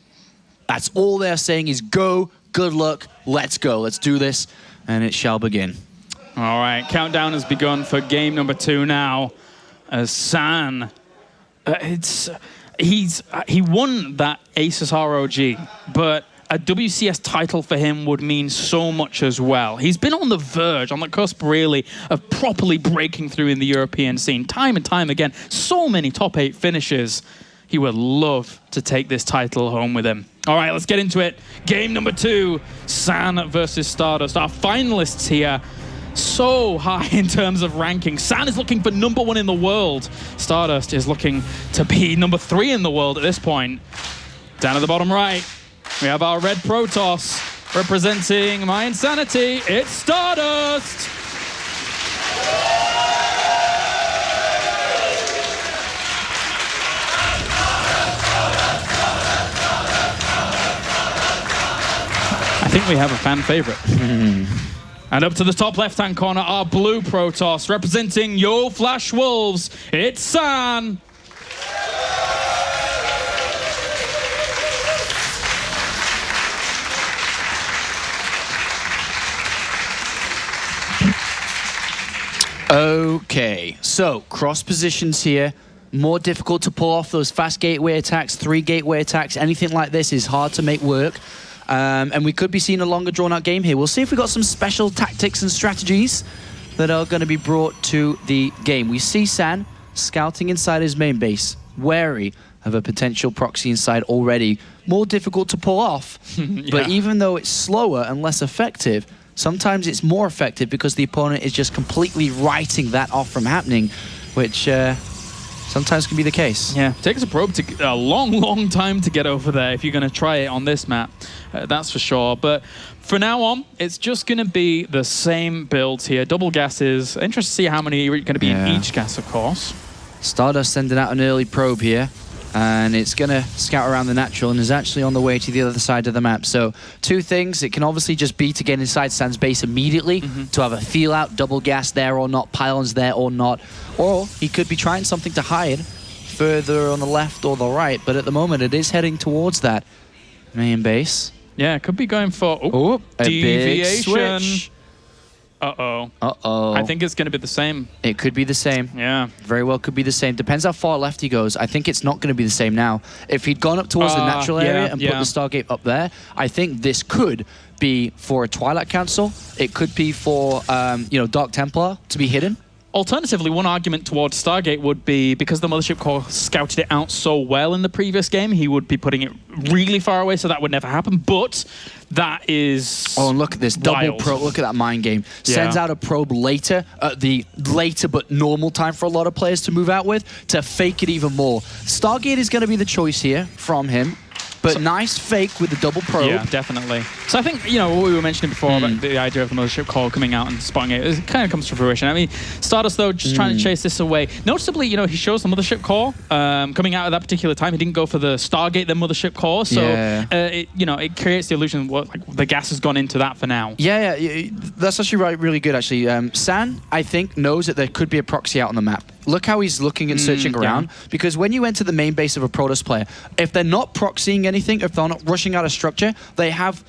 [SPEAKER 4] That's all they're saying is go, good luck, let's go. Let's do this, and it shall begin.
[SPEAKER 3] All right, countdown has begun for game number 2 now. As San, he won that Asus ROG, but a WCS title for him would mean so much as well. He's been on the verge, on the cusp really, of properly breaking through in the European scene time and time again. So many top 8 finishes. He would love to take this title home with him. All right, let's get into it. Game number 2, San versus StarDust. Our finalists here, so high in terms of ranking. San is looking for number 1 in the world. StarDust is looking to be number 3 in the world at this point. Down at the bottom right, we have our red Protoss representing my insanity. It's StarDust. I think we have a fan favorite. And up to the top left-hand corner, our blue Protoss representing Yo Flash Wolves. It's San.
[SPEAKER 4] Okay, so cross positions here. More difficult to pull off those fast gateway attacks, 3 gateway attacks. Anything like this is hard to make work. And we could be seeing a longer drawn-out game here. We'll see if we've got some special tactics and strategies that are going to be brought to the game. We see San scouting inside his main base, wary of a potential proxy inside already. More difficult to pull off, but even though it's slower and less effective, sometimes it's more effective because the opponent is just completely writing that off from happening, which sometimes can be the case.
[SPEAKER 3] Yeah, takes a probe to a long time to get over there if you're going to try it on this map. That's for sure. But for now on, it's just going to be the same builds here. Double gases. Interesting to see how many are going to be in each gas, of course.
[SPEAKER 4] StarDust sending out an early probe here. And it's going to scout around the natural and is actually on the way to the other side of the map. So 2 things. It can obviously just be to get inside San's base immediately, to have a feel out, double gas there or not, pylons there or not. Or he could be trying something to hide further on the left or the right. But at the moment, it is heading towards that main base.
[SPEAKER 3] Yeah, it could be going for
[SPEAKER 4] a
[SPEAKER 3] deviation.
[SPEAKER 4] big switch.
[SPEAKER 3] Uh-oh.
[SPEAKER 4] Uh-oh.
[SPEAKER 3] I think it's going to be the same.
[SPEAKER 4] It could be the same.
[SPEAKER 3] Yeah.
[SPEAKER 4] Very well could be the same. Depends how far left he goes. I think it's not going to be the same now. If he'd gone up towards the natural area and put the Stargate up there, I think this could be for a Twilight Council. It could be for, Dark Templar to be hidden.
[SPEAKER 3] Alternatively, one argument towards Stargate would be because the Mothership Core scouted it out so well in the previous game, he would be putting it really far away, so that would never happen. But that is
[SPEAKER 4] and look at this double
[SPEAKER 3] wild.
[SPEAKER 4] probe. Look at that mind game. Sends out a probe later, at the later but normal time for a lot of players to move out with, to fake it even more. Stargate is going to be the choice here from him. But nice fake with the double probe.
[SPEAKER 3] Yeah, definitely. So I think, what we were mentioning before about the idea of the Mothership Core coming out and spotting it kind of comes to fruition. I mean, StarDust, though, just trying to chase this away. Noticeably, he shows the Mothership Core coming out at that particular time. He didn't go for the Stargate, the Mothership Core. So, it creates the illusion the gas has gone into that for now.
[SPEAKER 4] Yeah. That's actually really good, actually. San, I think, knows that there could be a proxy out on the map. Look how he's looking and searching around. Because when you enter the main base of a Protoss player, if they're not proxying anything, if they're not rushing out of structure, they have...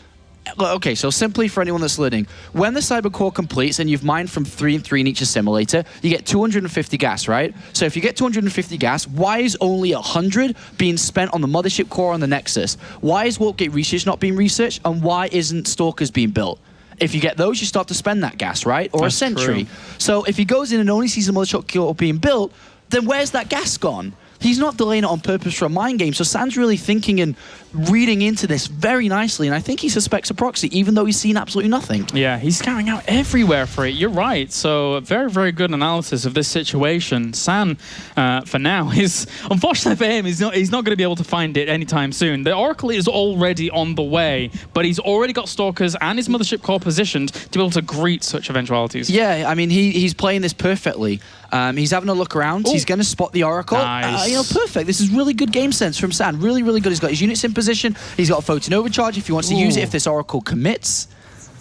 [SPEAKER 4] Okay, so simply for anyone that's learning, when the Cyber Core completes and you've mined from 3 and 3 in each assimilator, you get 250 gas, right? So if you get 250 gas, why is only 100 being spent on the Mothership Core on the Nexus? Why is Warpgate Research not being researched? And why isn't Stalkers being built? If you get those, you start to spend that gas, right? Or
[SPEAKER 3] That's
[SPEAKER 4] a sentry.
[SPEAKER 3] true.
[SPEAKER 4] So if he goes in and only sees the Mothership Core being built, then where's that gas gone? He's not delaying it on purpose for a mind game. So San's really thinking and reading into this very nicely. And I think he suspects a proxy, even though he's seen absolutely nothing.
[SPEAKER 3] Yeah, he's scouting out everywhere for it. You're right. So very, very good analysis of this situation. San, for now, is unfortunately for him, he's not going to be able to find it anytime soon. The Oracle is already on the way, but he's already got Stalkers and his Mothership Core positioned to be able to greet such eventualities.
[SPEAKER 4] Yeah, I mean, he's playing this perfectly. He's having a look around. Ooh. He's going to spot the Oracle.
[SPEAKER 3] Nice.
[SPEAKER 4] Perfect. This is really good game sense from San. Really, really good. He's got his units in position. He's got a photon overcharge if he wants to use it if this Oracle commits.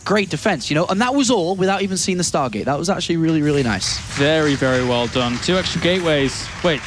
[SPEAKER 4] Great defense, And that was all without even seeing the Stargate. That was actually really, really nice.
[SPEAKER 3] Very, very well done. 2 extra gateways. Wait.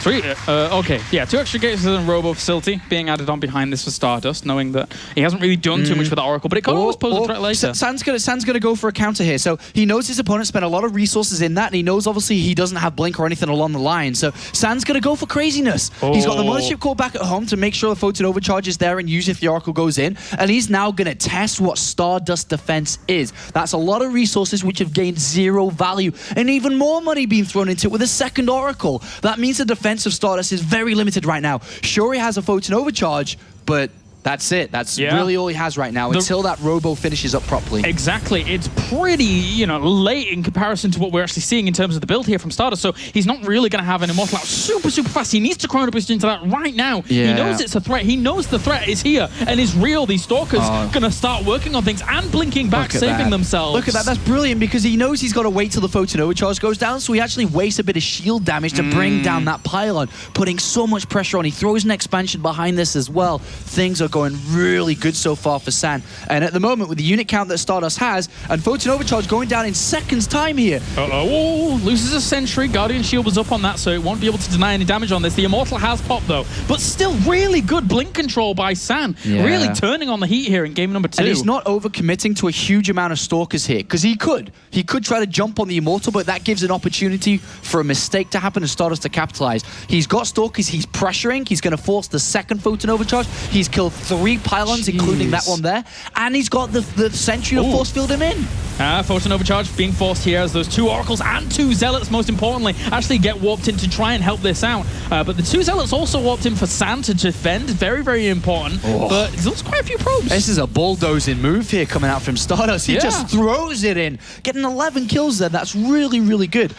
[SPEAKER 3] 3? Okay, yeah, 2 extra gateways and a robo facility being added on behind this for StarDust, knowing that he hasn't really done too much with the Oracle, but it could always pose a threat later.
[SPEAKER 4] San's gonna go for a counter here. So he knows his opponent spent a lot of resources in that, and he knows obviously he doesn't have blink or anything along the line. So San's gonna go for craziness. He's got the Mothership Core back at home to make sure the photon overcharge is there and use if the Oracle goes in, and he's now gonna test what StarDust defense is. That's a lot of resources which have gained 0 value, and even more money being thrown into it with a second Oracle. That means the defense of StarDust is very limited right now. Sure, he has a photon overcharge, but that's it. That's really all he has right now until that robo finishes up properly.
[SPEAKER 3] Exactly. It's pretty, late in comparison to what we're actually seeing in terms of the build here from StarDust. So he's not really going to have an Immortal out super, super fast. He needs to Chrono Boost into that right now.
[SPEAKER 4] Yeah.
[SPEAKER 3] He knows it's a threat. He knows the threat is here and is real. These Stalkers going to start working on things and blinking back, saving themselves.
[SPEAKER 4] Look at that. That's brilliant because he knows he's got to wait till the photon overcharge goes down. So he actually wastes a bit of shield damage to bring down that pylon, putting so much pressure on. He throws an expansion behind this as well. Things are going really good so far for San. And at the moment, with the unit count that StarDust has, and Photon Overcharge going down in seconds time here.
[SPEAKER 3] Loses a sentry. Guardian Shield was up on that, so it won't be able to deny any damage on this. The Immortal has popped, though. But still really good blink control by San.
[SPEAKER 4] Yeah.
[SPEAKER 3] Really turning on the heat here in game number 2.
[SPEAKER 4] And he's not overcommitting to a huge amount of Stalkers here, because he could. He could try to jump on the Immortal, but that gives an opportunity for a mistake to happen and StarDust to capitalize. He's got Stalkers. He's pressuring. He's going to force the second Photon Overcharge. He's killed 3 pylons, including that one there. And he's got the sentry to force field him in.
[SPEAKER 3] Photon Overcharge being forced here as those 2 Oracles and 2 Zealots, most importantly, actually get warped in to try and help this out. But the 2 Zealots also warped in for San to defend. Very, very important. But there's quite a few probes.
[SPEAKER 4] This is a bulldozing move here coming out from StarDust. He just throws it in. Getting 11 kills there. That's really, really good.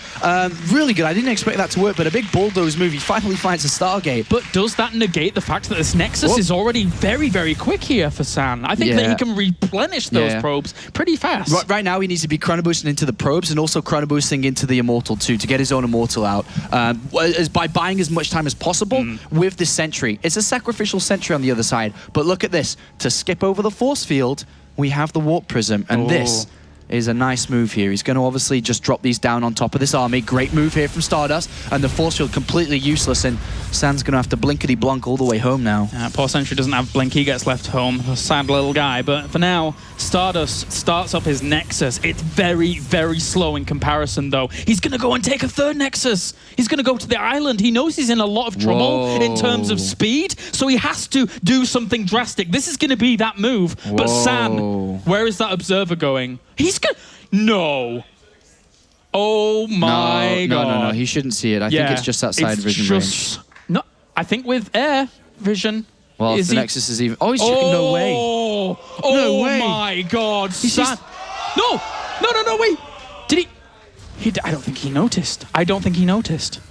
[SPEAKER 4] Really good. I didn't expect that to work, but a big bulldoze move. He finally finds a Stargate.
[SPEAKER 3] But does that negate the fact that this Nexus is already very, very quick here for San? I think that he can replenish those probes pretty fast.
[SPEAKER 4] Right now, he needs to be chrono boosting into the probes and also chrono boosting into the Immortal too to get his own Immortal out. By buying as much time as possible with the Sentry. It's a sacrificial Sentry on the other side. But look at this. To skip over the Force Field, we have the Warp Prism. And this is a nice move here. He's going to obviously just drop these down on top of this army. Great move here from StarDust. And the Force Field completely useless. And San's going to have to blinkety-blunk all the way home now.
[SPEAKER 3] Poor Sentry doesn't have blink. He gets left home. A sad little guy. But for now, StarDust starts up his Nexus. It's very, very slow in comparison, though. He's going to go and take a 3rd Nexus. He's going to go to the island. He knows he's in a lot of trouble in terms of speed, so he has to do something drastic. This is going to be that move. But San, where is that Observer going? He's going to... No. Oh, my God.
[SPEAKER 4] No. He shouldn't see it. I think it's just outside vision range.
[SPEAKER 3] No, I think with air vision...
[SPEAKER 4] Well, if the Nexus is even... Oh, he's checking. No way.
[SPEAKER 3] No way. My God. No, wait. Did he... I don't think he noticed. I don't think he noticed.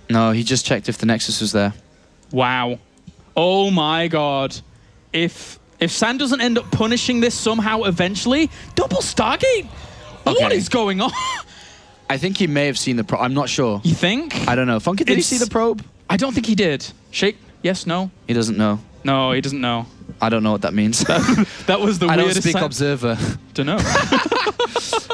[SPEAKER 4] No, he just checked if the Nexus was there.
[SPEAKER 3] Wow. Oh, my God. If San doesn't end up punishing this somehow eventually, double Stargate? What is going on?
[SPEAKER 4] I think he may have seen the probe. I'm not sure.
[SPEAKER 3] You think?
[SPEAKER 4] I don't know. Funky, did he see the probe?
[SPEAKER 3] I don't think he did. Shake. Yes, no?
[SPEAKER 4] He doesn't know.
[SPEAKER 3] No, he doesn't know.
[SPEAKER 4] I don't know what that means.
[SPEAKER 3] That was the weirdest...
[SPEAKER 4] I don't speak Observer.
[SPEAKER 3] Don't know.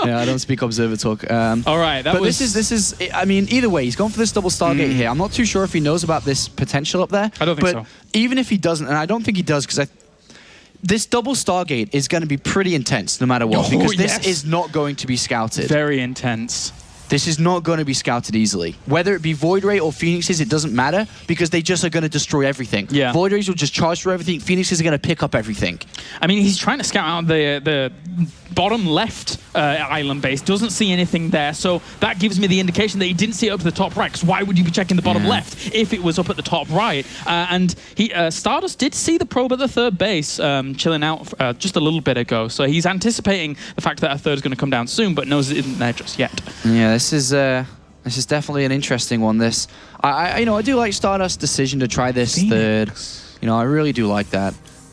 [SPEAKER 4] Yeah, I don't speak Observer talk.
[SPEAKER 3] All right,
[SPEAKER 4] this is. I mean, either way, he's gone for this double Stargate here. I'm not too sure if he knows about this potential up there.
[SPEAKER 3] I don't think so.
[SPEAKER 4] Even if he doesn't, and I don't think he does, because this double Stargate is going to be pretty intense no matter what, because this is not going to be scouted.
[SPEAKER 3] Very intense.
[SPEAKER 4] This is not going to be scouted easily. Whether it be Void Ray or Phoenixes, it doesn't matter, because they just are going to destroy everything.
[SPEAKER 3] Yeah.
[SPEAKER 4] Void Rays will just charge through everything. Phoenixes are going to pick up everything.
[SPEAKER 3] I mean, he's trying to scout out the bottom left island base, doesn't see anything there, so that gives me the indication that he didn't see it up to the top right, because why would you be checking the bottom left if it was up at the top right? And StarDust did see the probe at the 3rd base chilling out just a little bit ago, so he's anticipating the fact that a 3rd is going to come down soon, but knows it isn't there just yet.
[SPEAKER 4] Yeah, this is definitely an interesting one. I do like StarDust's decision to try this Phoenix. 3rd. I really do like that.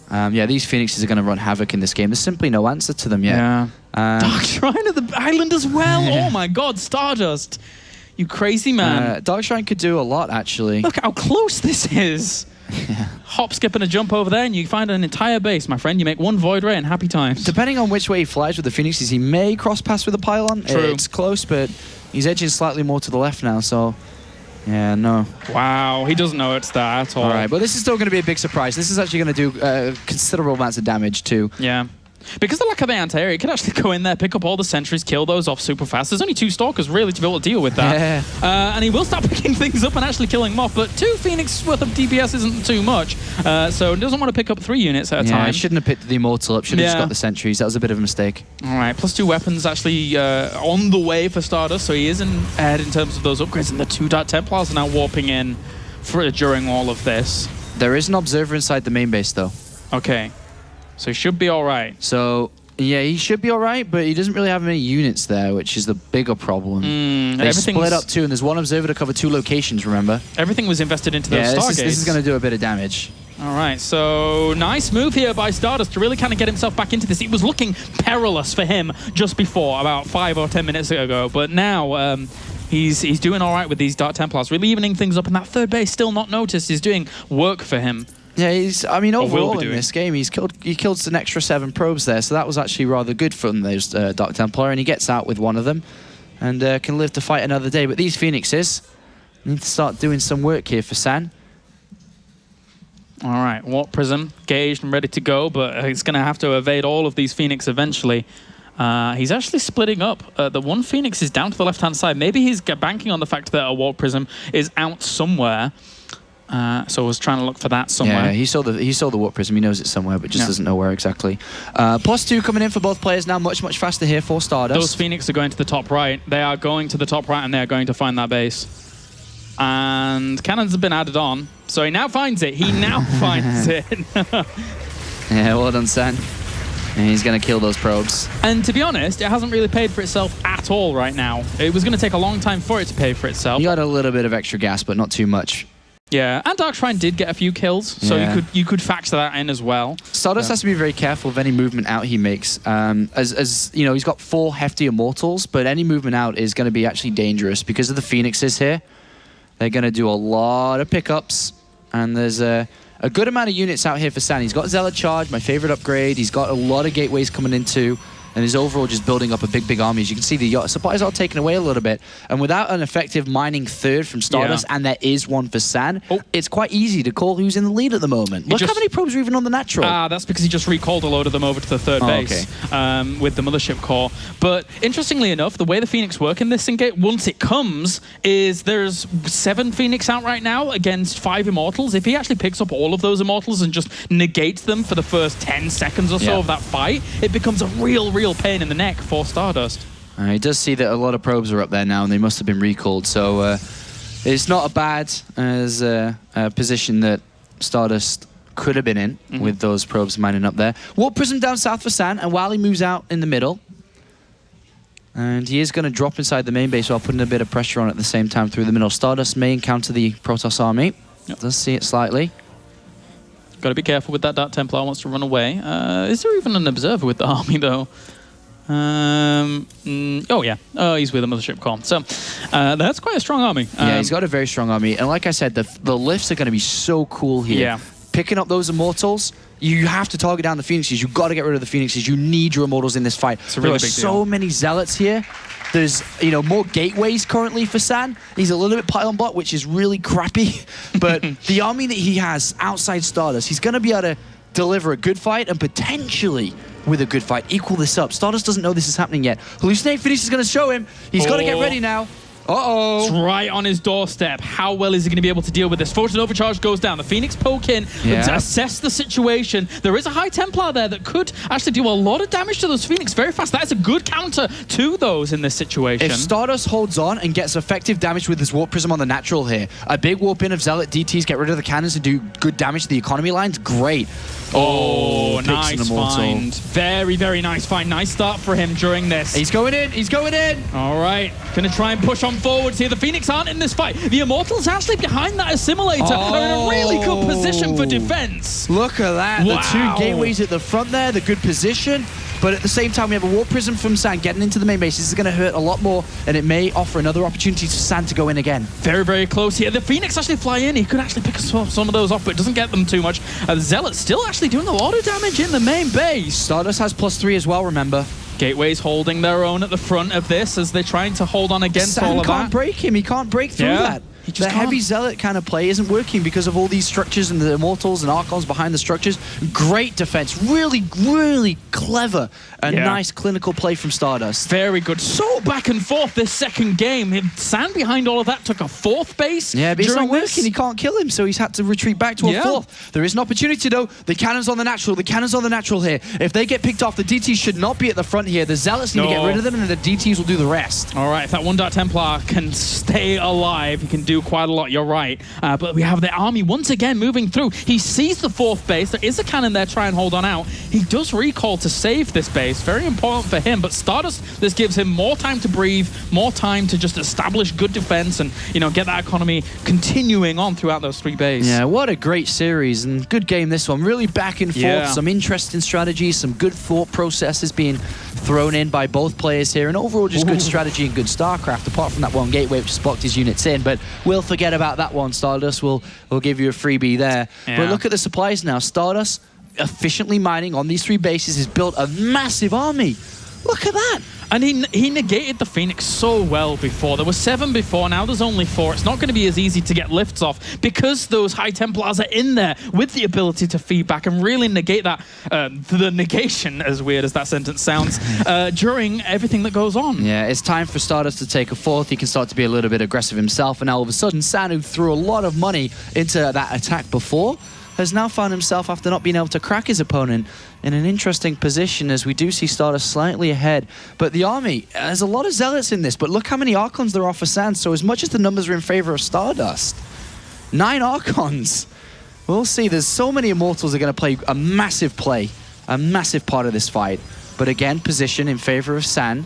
[SPEAKER 4] Yeah, these Phoenixes are going to run havoc in this game. There's simply no answer to them yet.
[SPEAKER 3] Yeah. Dark Shrine of the island as well. Yeah. Oh my God, StarDust. You crazy man.
[SPEAKER 4] Dark Shrine could do a lot, actually.
[SPEAKER 3] Look how close this is. Yeah. Hop, skip, and a jump over there, and you find an entire base, my friend. You make 1 Void Ray and happy times.
[SPEAKER 4] Depending on which way he flies with the Phoenixes, he may cross paths with the pylon.
[SPEAKER 3] True.
[SPEAKER 4] It's close, but he's edging slightly more to the left now, so... Yeah, no.
[SPEAKER 3] Wow, he doesn't know it's that at all.
[SPEAKER 4] All right, but this is still going to be a big surprise. This is actually going to do considerable amounts of damage, too.
[SPEAKER 3] Yeah. Because the lack of anti-air, it could actually go in there, pick up all the sentries, kill those off super fast. There's only 2 Stalkers really to be able to deal with that. Yeah. And he will start picking things up and actually killing them off, but 2 Phoenix worth of DPS isn't too much. So he doesn't want to pick up 3 units at a time.
[SPEAKER 4] Yeah, shouldn't have picked the Immortal up, should have just got the sentries. That was a bit of a mistake.
[SPEAKER 3] All right, +2 weapons actually on the way for StarDust, so he is ahead in terms of those upgrades, and the 2 Dark Templars are now warping in during all of this.
[SPEAKER 4] There is an Observer inside the main base, though.
[SPEAKER 3] Okay, so he should be all right.
[SPEAKER 4] So... Yeah, he should be all right, but he doesn't really have many units there, which is the bigger problem. They split up too, and there's 1 Observer to cover 2 locations, remember?
[SPEAKER 3] Everything was invested into those Stargates.
[SPEAKER 4] This is going to do a bit of damage.
[SPEAKER 3] All right, so nice move here by StarDust to really kind of get himself back into this. It was looking perilous for him just before, about 5 or 10 minutes ago, but now he's doing all right with these Dark Templars, really evening things up, and that 3rd base still not noticed is doing work for him.
[SPEAKER 4] Yeah, overall in this game, he killed an extra 7 probes there, so that was actually rather good from those Dark Templar, and he gets out with 1 of them, and can live to fight another day. But these Phoenixes need to start doing some work here for San.
[SPEAKER 3] All right, Warp Prism gauged and ready to go, but he's going to have to evade all of these Phoenix eventually. He's actually splitting up. The 1 Phoenix is down to the left-hand side. Maybe he's banking on the fact that a Warp Prism is out somewhere. So I was trying to look for that somewhere.
[SPEAKER 4] Yeah, he saw the warp prism. He knows it's somewhere, but just doesn't know where exactly. +2 coming in for both players now. Much faster here for StarDust.
[SPEAKER 3] Those Phoenix are going to the top right. They are going to the top right, and they are going to find that base. And cannons have been added on, so he now finds it. He now finds it.
[SPEAKER 4] Yeah, well done, San. And he's going to kill those probes.
[SPEAKER 3] And to be honest, it hasn't really paid for itself at all right now. It was going to take a long time for it to pay for itself.
[SPEAKER 4] You got a little bit of extra gas, but not too much.
[SPEAKER 3] Yeah, and Dark Shrine did get a few kills, so you could factor that in as well.
[SPEAKER 4] StarDust has to be very careful of any movement out he makes. As you know, he's got 4 hefty immortals, but any movement out is going to be actually dangerous because of the Phoenixes here. They're going to do a lot of pickups, and there's a good amount of units out here for San. He's got Zealot Charge, my favorite upgrade. He's got a lot of gateways coming into, and he's overall just building up a big army. As you can see, the supplies are taken away a little bit. And without an effective mining third from StarDust, and there is one for San, it's quite easy to call who's in the lead at the moment. Look how many probes are even on the natural.
[SPEAKER 3] That's because he just recalled a load of them over to the third base with the Mothership Core. But interestingly enough, the way the Phoenix work in this engage, once it comes, is there's 7 Phoenix out right now against 5 Immortals. If he actually picks up all of those Immortals and just negates them for the first 10 seconds or so of that fight, it becomes a real pain in the neck for StarDust.
[SPEAKER 4] He does see that a lot of probes are up there now, and they must have been recalled. So it's not a bad as a position that StarDust could have been in with those probes mining up there. Warp Prism down south for San, and while he moves out in the middle, and he is going to drop inside the main base while putting a bit of pressure on at the same time through the middle. StarDust may encounter the Protoss army. Does see it slightly.
[SPEAKER 3] Got to be careful with that. Dark Templar wants to run away. Is there even an observer with the army, though? Oh, yeah. Oh, he's with a Mothership Core. So that's quite a strong army.
[SPEAKER 4] Yeah, he's got a very strong army. And like I said, the lifts are going to be so cool here.
[SPEAKER 3] Yeah.
[SPEAKER 4] Picking up those Immortals, you have to target down the Phoenixes. You've got to get rid of the Phoenixes. You need your Immortals in this fight.
[SPEAKER 3] It's a really big deal.
[SPEAKER 4] So many Zealots here. There's, more gateways currently for San. He's a little bit pylon bot, which is really crappy. But the army that he has outside StarDust, he's going to be able to deliver a good fight and potentially, with a good fight, equal this up. StarDust doesn't know this is happening yet. Hallucinate Finish is going to show him. He's got to get ready now.
[SPEAKER 3] It's right on his doorstep. How well is he going to be able to deal with this? Photon Overcharge goes down. The Phoenix poke in to assess the situation. There is a High Templar there that could actually do a lot of damage to those Phoenix very fast. That is a good counter to those in this situation.
[SPEAKER 4] If StarDust holds on and gets effective damage with his Warp Prism on the natural here, a big warp in of Zealot DTs, get rid of the cannons and do good damage to the economy lines, great.
[SPEAKER 3] Oh, nice find. Very nice find. Nice start for him during this.
[SPEAKER 4] He's going in. He's going in.
[SPEAKER 3] All right. Going to try and push on forwards here. The Phoenix aren't in this fight. The Immortals actually behind that assimilator are in a really good position for defense.
[SPEAKER 4] Look at that.
[SPEAKER 3] Wow.
[SPEAKER 4] The 2 gateways at the front there, the good position. But at the same time, we have a Warp Prism from San getting into the main base. This is going to hurt a lot more, and it may offer another opportunity to San to go in again.
[SPEAKER 3] Very close here. The Phoenix actually fly in. He could actually pick some of those off, but it doesn't get them too much. The Zealot's still actually doing a lot of damage in the main base.
[SPEAKER 4] StarDust has +3 as well, remember.
[SPEAKER 3] Gateways holding their own at the front of this as they're trying to hold on against
[SPEAKER 4] San
[SPEAKER 3] all of that.
[SPEAKER 4] can't break him. He can't break through that. The heavy Zealot kind of play isn't working because of all these structures and the Immortals and Archons behind the structures. Great defense. Really clever and nice clinical play from StarDust.
[SPEAKER 3] Very good. So back and forth this second game. San behind all of that took a 4th base.
[SPEAKER 4] Yeah, but it's not
[SPEAKER 3] this.
[SPEAKER 4] working. He can't kill him, so he's had to retreat back to a 4th. There is an opportunity, though. The cannons on the natural. The cannons on the natural here. If they get picked off, the DTs should not be at the front here. The Zealots need to get rid of them, and the DTs will do the rest.
[SPEAKER 3] All right, if that 1 Dark Templar can stay alive, he can do quite a lot. You're right. But we have the army once again moving through. He sees the 4th base. There is a cannon there trying to hold on out. He does recall to save this base. Very important for him. But StarDust, this gives him more time to breathe, more time to just establish good defense and, get that economy continuing on throughout those 3 bases.
[SPEAKER 4] Yeah, what a great series and good game this one. Really back and forth. Some interesting strategies, some good thought processes being thrown in by both players here, and overall just good strategy and good StarCraft, apart from that one gateway which just blocked his units in. But we'll forget about that one. StarDust will give you a freebie there. But look at the supplies now. StarDust efficiently mining on these 3 bases has built a massive army. Look at that.
[SPEAKER 3] And he negated the Phoenix so well before. There were 7 before, now there's only 4. It's not going to be as easy to get lifts off because those High Templars are in there with the ability to feed back and really negate that, the negation, as weird as that sentence sounds, during everything that goes on.
[SPEAKER 4] Yeah, it's time for StarDust to take a fourth. He can start to be a little bit aggressive himself, and now all of a sudden, San, who threw a lot of money into that attack before, has now found himself, after not being able to crack his opponent, in an interesting position as we do see StarDust slightly ahead. But the army, there's a lot of Zealots in this, but look how many Archons there are for San. So as much as the numbers are in favor of StarDust, 9 Archons. We'll see. There's so many Immortals are going to play a massive part of this fight. But again, position in favor of San.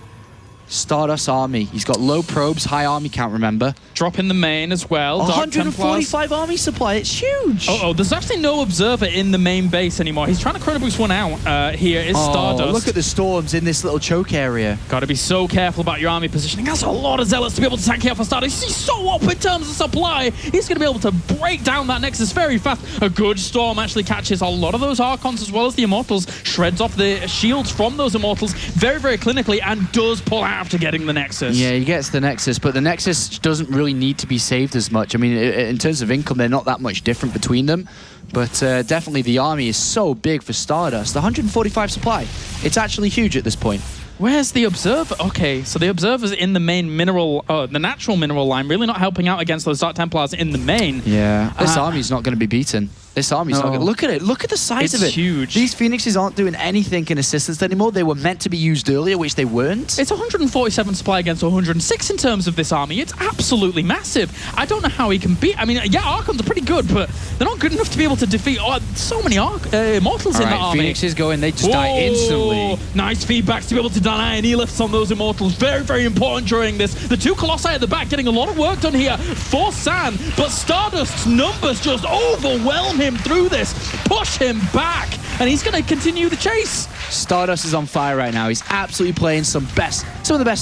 [SPEAKER 4] StarDust army. He's got low probes, high army count, remember.
[SPEAKER 3] Drop in the main as well.
[SPEAKER 4] 145 army supply, it's huge.
[SPEAKER 3] Oh, there's actually no observer in the main base anymore. He's trying to chrono boost one out. Here is StarDust.
[SPEAKER 4] Look at the storms in this little choke area.
[SPEAKER 3] Got to be so careful about your army positioning. That's a lot of Zealots to be able to tank here for StarDust. He's so up in terms of supply. He's going to be able to break down that Nexus very fast. A good storm actually catches a lot of those Archons as well as the Immortals. Shreds off the shields from those Immortals very, very clinically and does pull out after getting the Nexus.
[SPEAKER 4] Yeah, he gets the Nexus, but the Nexus doesn't really need to be saved as much. I mean, in terms of income, they're not that much different between them, but definitely the army is so big for StarDust. The 145 supply, it's actually huge at this point.
[SPEAKER 3] Where's the Observer? Okay, so the Observer's in the main mineral, the natural mineral line, really not helping out against those Dark Templars in the main.
[SPEAKER 4] Yeah, this army's not going to be beaten. This army's not going to... Look at it. Look at the size of it.
[SPEAKER 3] It's huge.
[SPEAKER 4] These Phoenixes aren't doing anything in assistance anymore. They were meant to be used earlier, which they weren't.
[SPEAKER 3] It's 147 supply against 106 in terms of this army. It's absolutely massive. I don't know how he can beat... I mean, yeah, Archons are pretty good, but they're not good enough to be able to defeat so many Immortals in that army.
[SPEAKER 4] Phoenixes go in, they just die instantly.
[SPEAKER 3] Nice feedbacks to be able to deny any lifts on those Immortals. Very, very important during this. The 2 Colossi at the back getting a lot of work done here for San, but StarDust's numbers just overwhelm him through this. Push him back, and he's going to continue the chase.
[SPEAKER 4] StarDust is on fire right now. He's absolutely playing some of the best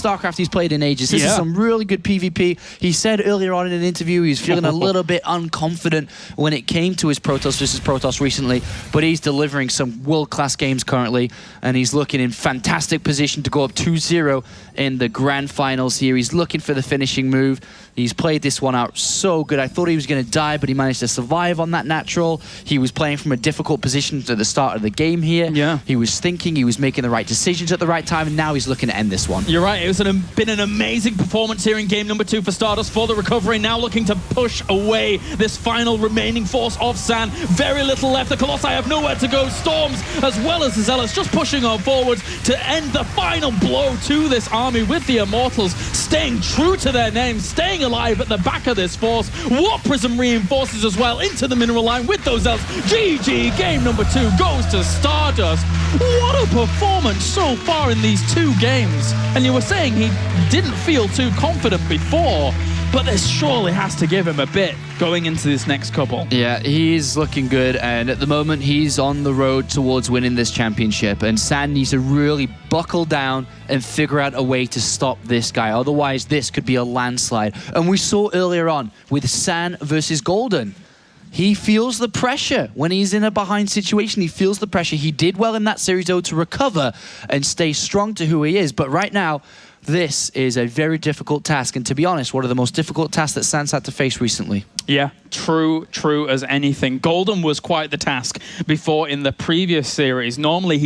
[SPEAKER 4] StarCraft he's played in ages. This is some really good PvP. He said earlier on in an interview he was feeling a little bit unconfident when it came to his Protoss versus Protoss recently, but he's delivering some world-class games currently, and he's looking in fantastic position to go up 2-0 in the grand finals here. He's looking for the finishing move. He's played this one out so good. I thought he was going to die, but he managed to survive on that natural. He was playing from a difficult position at the start of the game here.
[SPEAKER 3] Yeah.
[SPEAKER 4] He was thinking, he was making the right decisions at the right time, and now he's looking to end this one.
[SPEAKER 3] You're right. It was been an amazing performance here in game number 2 for StarDust for the recovery. Now looking to push away this final remaining force of San. Very little left. The Colossi have nowhere to go. Storms, as well as the Zealots, just pushing on forwards to end the final blow to this army with the Immortals staying true to their name, staying alive at the back of this force. Warp Prism reinforces as well into the mineral line with those Zealots. GG, game number 2 goes to StarDust. What a performance so far in these 2 games. And you were saying he didn't feel too confident before, but this surely has to give him a bit going into this next couple.
[SPEAKER 4] Yeah, he's looking good, and at the moment he's on the road towards winning this championship, and San needs to really buckle down and figure out a way to stop this guy. Otherwise, this could be a landslide. And we saw earlier on with San versus Golden. He feels the pressure when he's in a behind situation. He feels the pressure. He did well in that series, though, to recover and stay strong to who he is. But right now, this is a very difficult task. And to be honest, one of the most difficult tasks that San's had to face recently.
[SPEAKER 3] Yeah, true as anything. Golden was quite the task before in the previous series. Normally,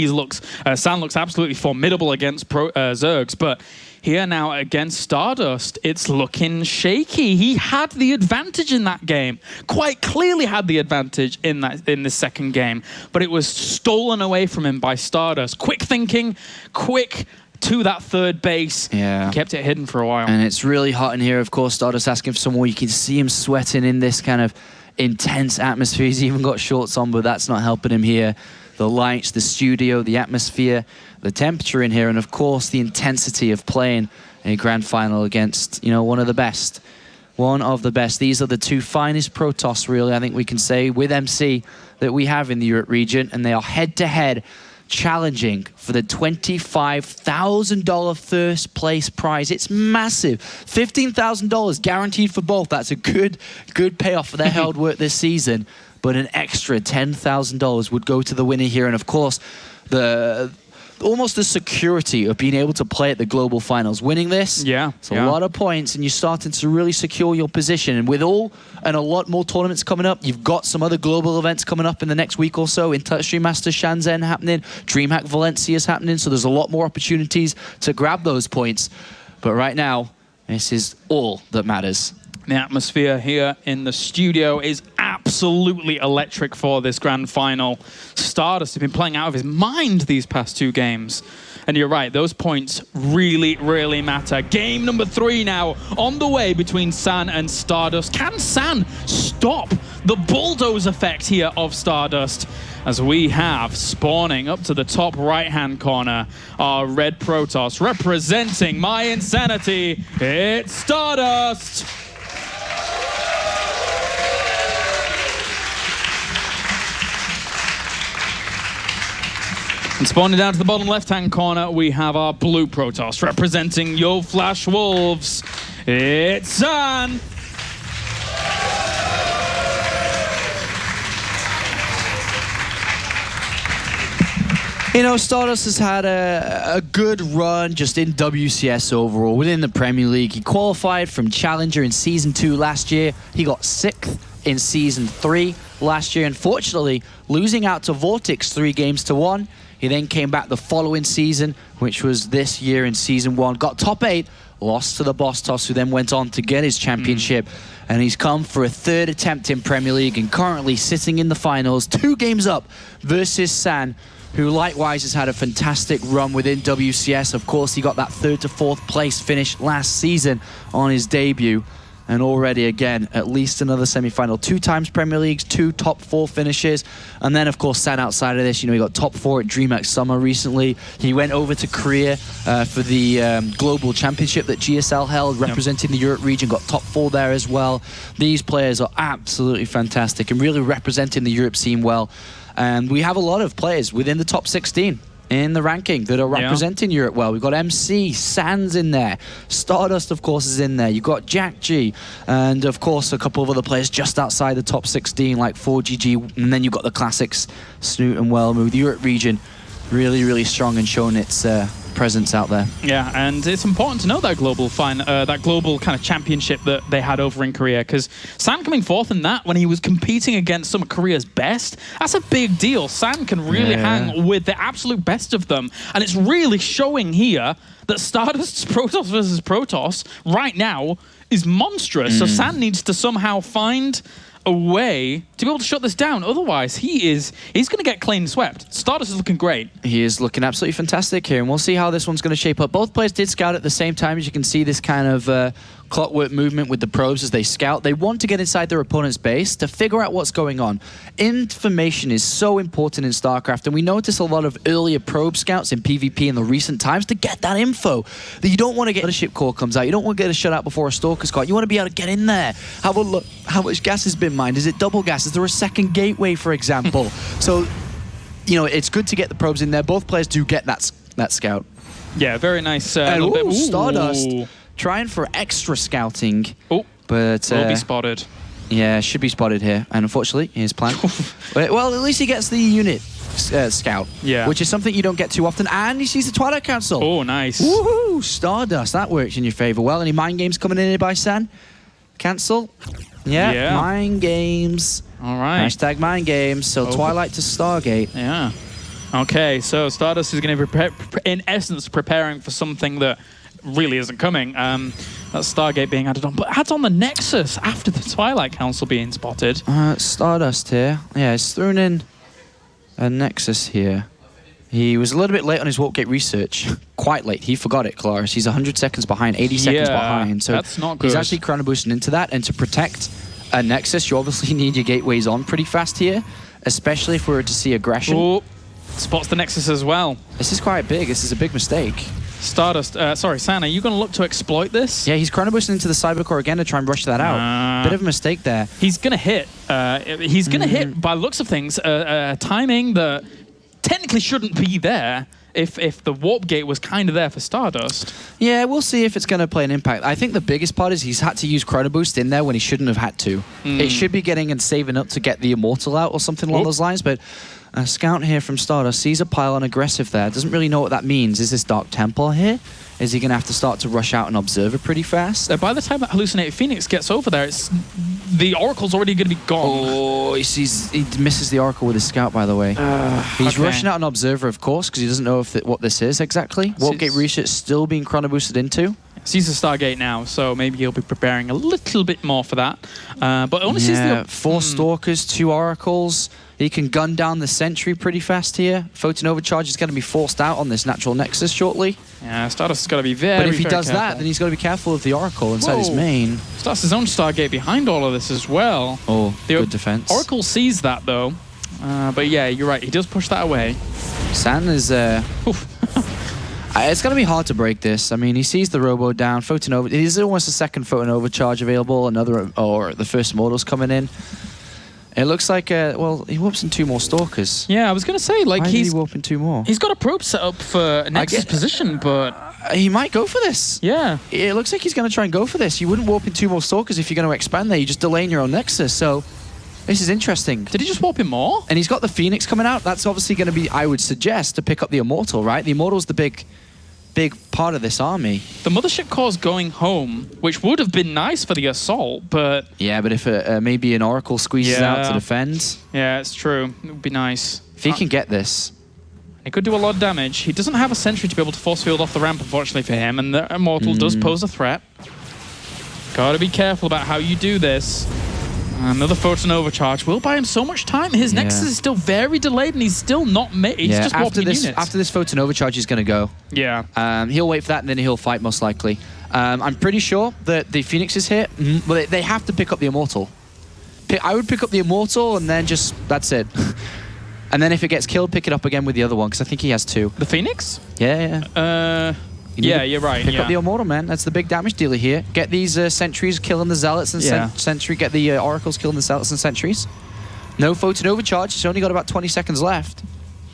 [SPEAKER 3] San looks absolutely formidable against Zergs, but here now against StarDust, it's looking shaky. He had the advantage in that game. Quite clearly had the advantage in the second game, but it was stolen away from him by StarDust. Quick thinking, quick to that third base.
[SPEAKER 4] Yeah.
[SPEAKER 3] Kept it hidden for a while.
[SPEAKER 4] And it's really hot in here, of course. StarDust asking for some more. You can see him sweating in this kind of intense atmosphere. He's even got shorts on, but that's not helping him here. The lights, the studio, the atmosphere, the temperature in here, and of course the intensity of playing a grand final against, one of the best. One of the best. These are the 2 finest Protoss, really, I think we can say, with MC that we have in the Europe region, and they are head-to-head challenging for the $25,000 first place prize. It's massive. $15,000 guaranteed for both. That's a good payoff for their hard work this season. But an extra $10,000 would go to the winner here. And of course, the almost the security of being able to play at the global finals. Winning this, it's a lot of points, and you're starting to really secure your position. And with a lot more tournaments coming up, you've got some other global events coming up in the next week or so. In Touchstream Masters Shenzhen happening, DreamHack Valencia is happening, so there's a lot more opportunities to grab those points. But right now, this is all that matters.
[SPEAKER 3] The atmosphere here in the studio is absolutely electric for this grand final. StarDust has been playing out of his mind these past 2 games. And you're right, those points really, really matter. Game number 3 now on the way between San and StarDust. Can San stop the bulldoze effect here of StarDust? As we have spawning up to the top right-hand corner our red Protoss representing my insanity. It's StarDust. And spawning down to the bottom left-hand corner, we have our blue Protoss representing Yo Flash Wolves. It's San.
[SPEAKER 4] You know, StarDust has had a good run just in WCS overall, within the Premier League. He qualified from Challenger in Season 2 last year. He got 6th in Season 3 last year. Unfortunately, losing out to Vortex 3-1. He then came back the following season, which was this year in Season 1. Got top 8, lost to the Boss Toss, who then went on to get his championship. And he's come for a 3rd attempt in Premier League and currently sitting in the finals, 2 games up versus San, who likewise has had a fantastic run within WCS. Of course, he got that 3rd to 4th place finish last season on his debut. And already, again, at least another semi-final. 2 times Premier Leagues, 2 top 4 finishes. And then, of course, San outside of this, you know, he got top 4 at DreamHack Summer recently. He went over to Korea for the Global Championship that GSL held, representing the Europe region, got top 4 there as well. These players are absolutely fantastic and really representing the Europe scene well. And we have a lot of players within the top 16 in the ranking that are representing Europe well. We've got MC, Sans in there. StarDust, of course, is in there. You've got Jack G, and, of course, a couple of other players just outside the top 16, like 4GG. And then you've got the classics, Snoot and Wellmo. The Europe region really, really strong and showing its presence out there.
[SPEAKER 3] Yeah, and it's important to know that global kind of championship that they had over in Korea, because San coming 4th in that when he was competing against some of Korea's best, that's a big deal. San can really hang with the absolute best of them, and it's really showing here that StarDust's Protoss versus Protoss right now is monstrous. So San needs to somehow find a way to be able to shut this down. Otherwise, he's going to get clean swept. StarDust is looking great.
[SPEAKER 4] He is looking absolutely fantastic here, and we'll see how this one's going to shape up. Both players did scout at the same time. As you can see, this kind of clockwork movement with the probes as they scout. They want to get inside their opponent's base to figure out what's going on. Information is so important in StarCraft, and we notice a lot of earlier probe scouts in PvP in the recent times to get that info that you don't want to get. A ship core comes out. You don't want to get a shut out before a Stalker's caught. You want to be able to get in there. Have a look. How much gas has been mined? Is it double gas? Is there a second gateway, for example? So, you know, it's good to get the probes in there. Both players do get that scout.
[SPEAKER 3] Yeah, very nice.
[SPEAKER 4] And StarDust trying for extra scouting.
[SPEAKER 3] Oh,
[SPEAKER 4] but
[SPEAKER 3] will be spotted.
[SPEAKER 4] Yeah, should be spotted here. And unfortunately, his plan. Well, at least he gets the unit scout, which is something you don't get too often. And he sees the Twilight Council.
[SPEAKER 3] Oh, nice.
[SPEAKER 4] Woohoo! StarDust, that works in your favor. Well, any mind games coming in here by San? Cancel. Yeah, mind games.
[SPEAKER 3] All right.
[SPEAKER 4] Hashtag mind games. So Twilight to Stargate.
[SPEAKER 3] Yeah. Okay, so StarDust is going to be, in essence, preparing for something that really isn't coming. That's Stargate being added on. But adds on the Nexus after the Twilight Council being spotted.
[SPEAKER 4] StarDust here. Yeah, he's thrown in a Nexus here. He was a little bit late on his warp gate research. Quite late. He forgot it, Claris. He's 100 seconds behind, 80 seconds behind. So
[SPEAKER 3] that's not good.
[SPEAKER 4] He's actually chrono boosting into that. And to protect a Nexus, you obviously need your gateways on pretty fast here, especially if we were to see aggression.
[SPEAKER 3] Oh, spots the Nexus as well.
[SPEAKER 4] This is quite big. This is a big mistake.
[SPEAKER 3] StarDust, sorry, San, are you going to look to exploit this?
[SPEAKER 4] Yeah, he's chrono boosting into the Cybercore again to try and rush that out. Bit of a mistake there.
[SPEAKER 3] He's going to hit. He's going to hit, by the looks of things, timing that technically shouldn't be there if the warp gate was kind of there for StarDust.
[SPEAKER 4] Yeah, we'll see if it's going to play an impact. I think the biggest part is he's had to use chrono boost in there when he shouldn't have had to. It should be getting and saving up to get the Immortal out or something along those lines, but A scout here from StarDust sees a pylon aggressive there. Doesn't really know what that means. Is this Dark Temple here? Is he going to have to start to rush out and observe it pretty fast?
[SPEAKER 3] By the time that Hallucinated Phoenix gets over there, the Oracle's already going to be gone.
[SPEAKER 4] Oh, he misses the Oracle with his scout, by the way. He's rushing out an observer, of course, because he doesn't know what this is exactly. What Gate Research still being chrono boosted into.
[SPEAKER 3] Sees the Stargate now, so maybe he'll be preparing a little bit more for that. But only sees the
[SPEAKER 4] 4 Stalkers, 2 Oracles. He can gun down the Sentry pretty fast here. Photon Overcharge is going to be forced out on this Natural Nexus shortly.
[SPEAKER 3] Yeah, StarDust has got to be very,
[SPEAKER 4] But if he does
[SPEAKER 3] careful.
[SPEAKER 4] that, then he's got to be careful of the Oracle inside his main.
[SPEAKER 3] Starts his own Stargate behind all of this as well.
[SPEAKER 4] Oh, good defense.
[SPEAKER 3] Oracle sees that, though. But yeah, you're right. He does push that away.
[SPEAKER 4] San is... it's going to be hard to break this. I mean, he sees the Robo down. Photon Over... There's almost a second Photon Overcharge available. Or the first Mortal's coming in. It looks like, well, he whoops in 2 more Stalkers.
[SPEAKER 3] Yeah, I was going to say, like,
[SPEAKER 4] Why did he whoop in 2 more?
[SPEAKER 3] He's got a probe set up for a Nexus position, but...
[SPEAKER 4] He might go for this.
[SPEAKER 3] Yeah.
[SPEAKER 4] It looks like he's going to try and go for this. You wouldn't warp in 2 more Stalkers if you're going to expand there. You're just delaying your own Nexus, so... This is interesting.
[SPEAKER 3] Did he just warp in more?
[SPEAKER 4] And he's got the Phoenix coming out. That's obviously going to be, I would suggest, to pick up the Immortal, right? The Immortal's the big part of this army.
[SPEAKER 3] The Mothership Core's going home, which would have been nice for the assault, but...
[SPEAKER 4] Yeah, but if maybe an Oracle squeezes out to defend...
[SPEAKER 3] Yeah, it's true. It would be nice.
[SPEAKER 4] If he can get this...
[SPEAKER 3] He could do a lot of damage. He doesn't have a Sentry to be able to force field off the ramp, unfortunately for him, and the Immortal does pose a threat. Gotta be careful about how you do this. Another Photon Overcharge will buy him so much time. His Nexus is still very delayed, and he's still not made. He's just warping units.
[SPEAKER 4] After this Photon Overcharge, he's going to go.
[SPEAKER 3] Yeah.
[SPEAKER 4] He'll wait for that, and then he'll fight, most likely. I'm pretty sure that the Phoenix is here. But they have to pick up the Immortal. I would pick up the Immortal, and then just... That's it. And then if it gets killed, pick it up again with the other one, because I think he has 2.
[SPEAKER 3] The Phoenix?
[SPEAKER 4] Yeah.
[SPEAKER 3] Yeah, you're right.
[SPEAKER 4] Pick up the Immortal, man. That's the big damage dealer here. Get these Sentries killing the Zealots and Sentry. Get the Oracles killing the Zealots and Sentries. No Photon Overcharge. It's only got about 20 seconds left.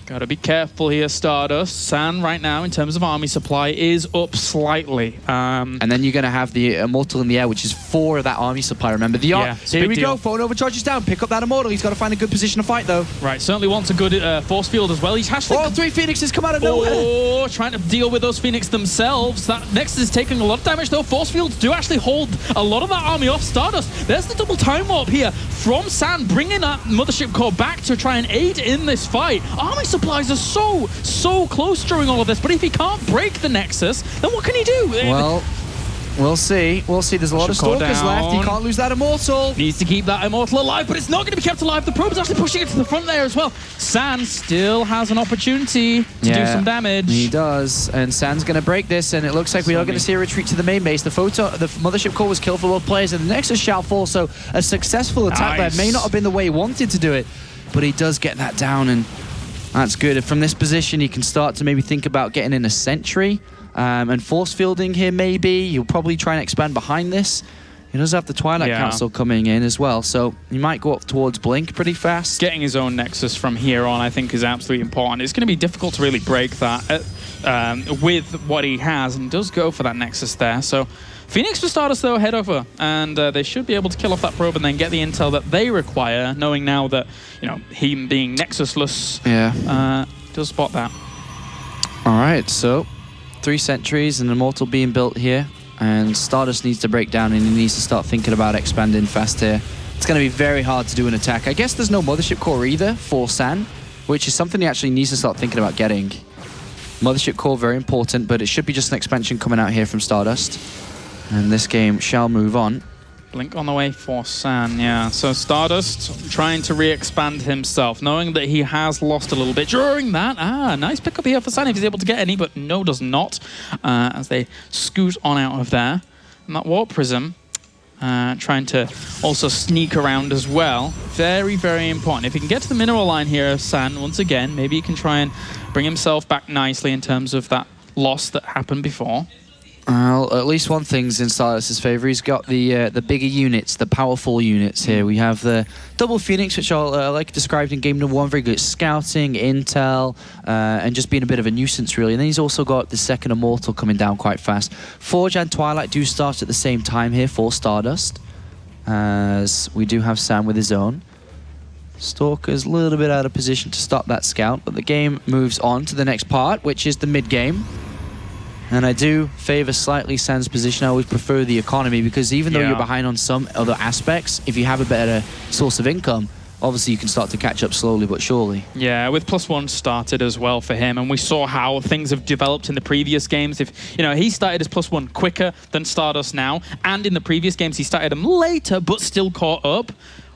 [SPEAKER 3] Gotta be careful here, StarDust. San right now, in terms of army supply, is up slightly.
[SPEAKER 4] And then you're going to have the Immortal in the air, which is 4 of that army supply, remember? Here we go. Photon Overcharge is down. Pick up that Immortal. He's got to find a good position to fight, though.
[SPEAKER 3] Right, certainly wants a good force field as well. He's actually...
[SPEAKER 4] 3 Phoenixes come out of nowhere.
[SPEAKER 3] Oh, trying to deal with those Phoenix themselves. That Nexus is taking a lot of damage, though. Force fields do actually hold a lot of that army off StarDust. There's the double time warp here from San, bringing that Mothership Core back to try and aid in this fight. Army supplies are so close during all of this, but if he can't break the Nexus, then what can he do?
[SPEAKER 4] Well, we'll see. We'll see. There's a lot of Stalkers left. He can't lose that Immortal.
[SPEAKER 3] Needs to keep that Immortal alive, but it's not going to be kept alive. The probe's actually pushing it to the front there as well. San still has an opportunity to do some damage.
[SPEAKER 4] He does, and San's going to break this, and it looks like we are going to see a retreat to the main base. The Mothership Core was killed for both players, and the Nexus shall fall, so a successful attack there. May not have been the way he wanted to do it, but he does get that down, and that's good. From this position, he can start to maybe think about getting in a Sentry and force fielding here, maybe. He'll probably try and expand behind this. He does have the Twilight Council coming in as well, so he might go up towards Blink pretty fast.
[SPEAKER 3] Getting his own Nexus from here on, I think, is absolutely important. It's going to be difficult to really break that with what he has, and does go for that Nexus there. So Phoenix for StarDust, though, head over, and they should be able to kill off that probe and then get the intel that they require, knowing now that, you know, him being Nexusless does spot that.
[SPEAKER 4] All right, so 3 Sentries and Immortal being built here, and StarDust needs to break down, and he needs to start thinking about expanding fast here. It's going to be very hard to do an attack. I guess there's no Mothership Core either for San, which is something he actually needs to start thinking about getting. Mothership Core, very important, but it should be just an expansion coming out here from StarDust. And this game shall move on.
[SPEAKER 3] Blink on the way for San, yeah. So StarDust trying to re-expand himself, knowing that he has lost a little bit during that. Nice pickup here for San if he's able to get any, but no, does not, as they scoot on out of there. And that Warp Prism trying to also sneak around as well. Very, very important. If he can get to the mineral line here, San, once again, maybe he can try and bring himself back nicely in terms of that loss that happened before.
[SPEAKER 4] Well, at least one thing's in StarDust's favour. He's got the bigger units, the powerful units here. We have the double Phoenix, which are like described in game number 1, very good at scouting, intel, and just being a bit of a nuisance, really. And then he's also got the second Immortal coming down quite fast. Forge and Twilight do start at the same time here for StarDust, as we do have Sam with his own. Stalker's a little bit out of position to stop that scout, but the game moves on to the next part, which is the mid-game. And I do favor slightly San's position. I always prefer the economy, because even though you're behind on some other aspects, if you have a better source of income, obviously you can start to catch up slowly but surely.
[SPEAKER 3] Yeah, with +1 started as well for him, and we saw how things have developed in the previous games. If he started his +1 quicker than StarDust now, and in the previous games he started him later but still caught up.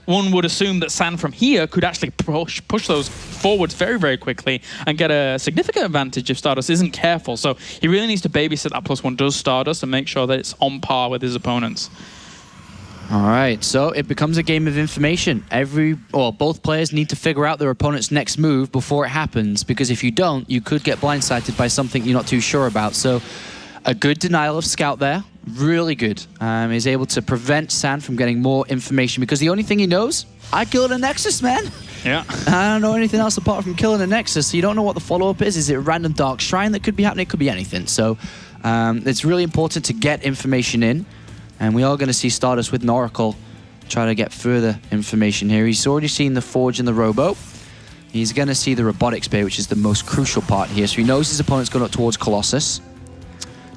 [SPEAKER 3] One would assume that San from here could actually push those forwards very, very quickly and get a significant advantage if StarDust isn't careful. So he really needs to babysit that +1 does StarDust and make sure that it's on par with his opponents.
[SPEAKER 4] All right, so it becomes a game of information. Both players need to figure out their opponent's next move before it happens, because if you don't, you could get blindsided by something you're not too sure about. So a good denial of scout there. Really good. Is able to prevent San from getting more information, because the only thing he knows, I killed a Nexus, man.
[SPEAKER 3] Yeah.
[SPEAKER 4] I don't know anything else apart from killing a Nexus, so you don't know what the follow-up is. Is it a random Dark Shrine that could be happening? It could be anything. So it's really important to get information in, and we are going to see StarDust with an Oracle try to get further information here. He's already seen the Forge and the Robo. He's going to see the Robotics Bay, which is the most crucial part here. So he knows his opponent's going up towards Colossus.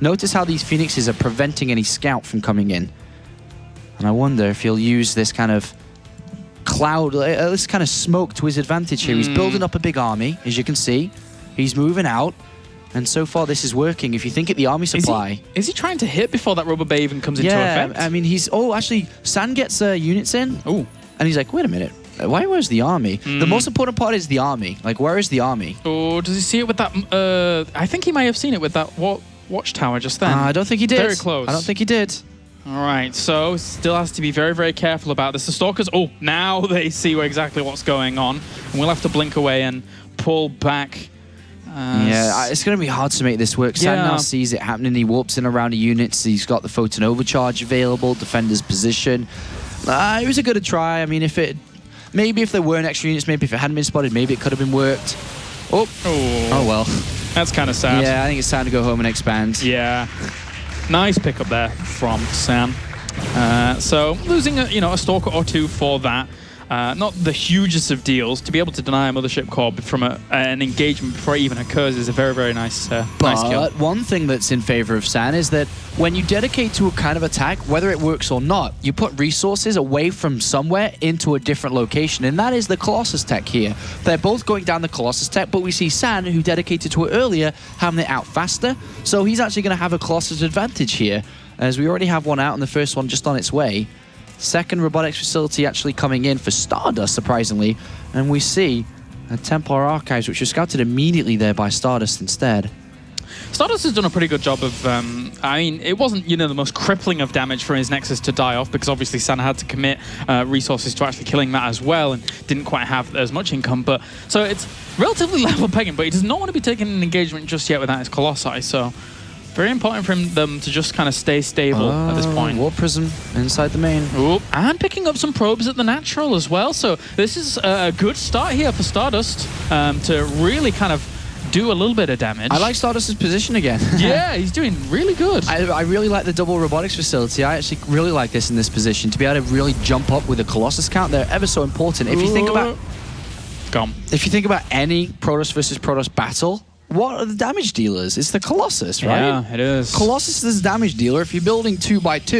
[SPEAKER 4] Notice how these Phoenixes are preventing any scout from coming in. And I wonder if he'll use this kind of cloud, this kind of smoke to his advantage here. He's building up a big army, as you can see. He's moving out. And so far, this is working. If you think at the army supply...
[SPEAKER 3] Is he trying to hit before that Rubber Bay even comes into effect?
[SPEAKER 4] Yeah, I mean, he's... Oh, actually, San gets units in.
[SPEAKER 3] Oh.
[SPEAKER 4] And he's like, wait a minute. Where's the army? The most important part is the army. Like, where is the army?
[SPEAKER 3] Oh, does he see it with that... I think he may have seen it with that... Watchtower just then.
[SPEAKER 4] I don't think he did.
[SPEAKER 3] Very close.
[SPEAKER 4] I don't think he did.
[SPEAKER 3] All right, so still has to be very, very careful about this. The Stalkers, now they see exactly what's going on. And we'll have to blink away and pull back.
[SPEAKER 4] Yeah, it's going to be hard to make this work. San now sees it happening. He warps in around the units. He's got the Photon Overcharge available, Defender's position. It was a good try. I mean, maybe if there weren't extra units, maybe if it hadn't been spotted, maybe it could have been worked. Oh well.
[SPEAKER 3] That's kind of sad.
[SPEAKER 4] Yeah, I think it's time to go home and expand.
[SPEAKER 3] Yeah. Nice pickup there from Sam. So losing a Stalker or two for that. Not the hugest of deals. To be able to deny a Mothership Core from an engagement before it even occurs is a very, very nice kill.
[SPEAKER 4] But one thing that's in favor of San is that when you dedicate to a kind of attack, whether it works or not, you put resources away from somewhere into a different location, and that is the Colossus tech here. They're both going down the Colossus tech, but we see San, who dedicated to it earlier, having it out faster, so he's actually going to have a Colossus advantage here, as we already have one out and the first one just on its way. Second robotics facility actually coming in for StarDust, surprisingly, and we see a Templar Archives, which was scouted immediately there by StarDust instead.
[SPEAKER 3] StarDust has done a pretty good job of, I mean, it wasn't, the most crippling of damage for his Nexus to die off, because obviously Sana had to commit resources to actually killing that as well, and didn't quite have as much income, but, so it's relatively level pegging, but he does not want to be taking an engagement just yet without his Colossi, so very important for them to just kind of stay stable at this point.
[SPEAKER 4] Warp Prism inside the main.
[SPEAKER 3] Ooh, and picking up some probes at the natural as well, so this is a good start here for StarDust to really kind of do a little bit of damage.
[SPEAKER 4] I like StarDust's position again.
[SPEAKER 3] Yeah, he's doing really good.
[SPEAKER 4] I really like the double robotics facility. I actually really like this in this position. To be able to really jump up with a Colossus count, they're ever so important. If you think about...
[SPEAKER 3] Gone.
[SPEAKER 4] If you think about any Protoss versus Protoss battle, what are the damage dealers? It's the Colossus, right?
[SPEAKER 3] Yeah, it is.
[SPEAKER 4] Colossus is the damage dealer. If you're building 2x2,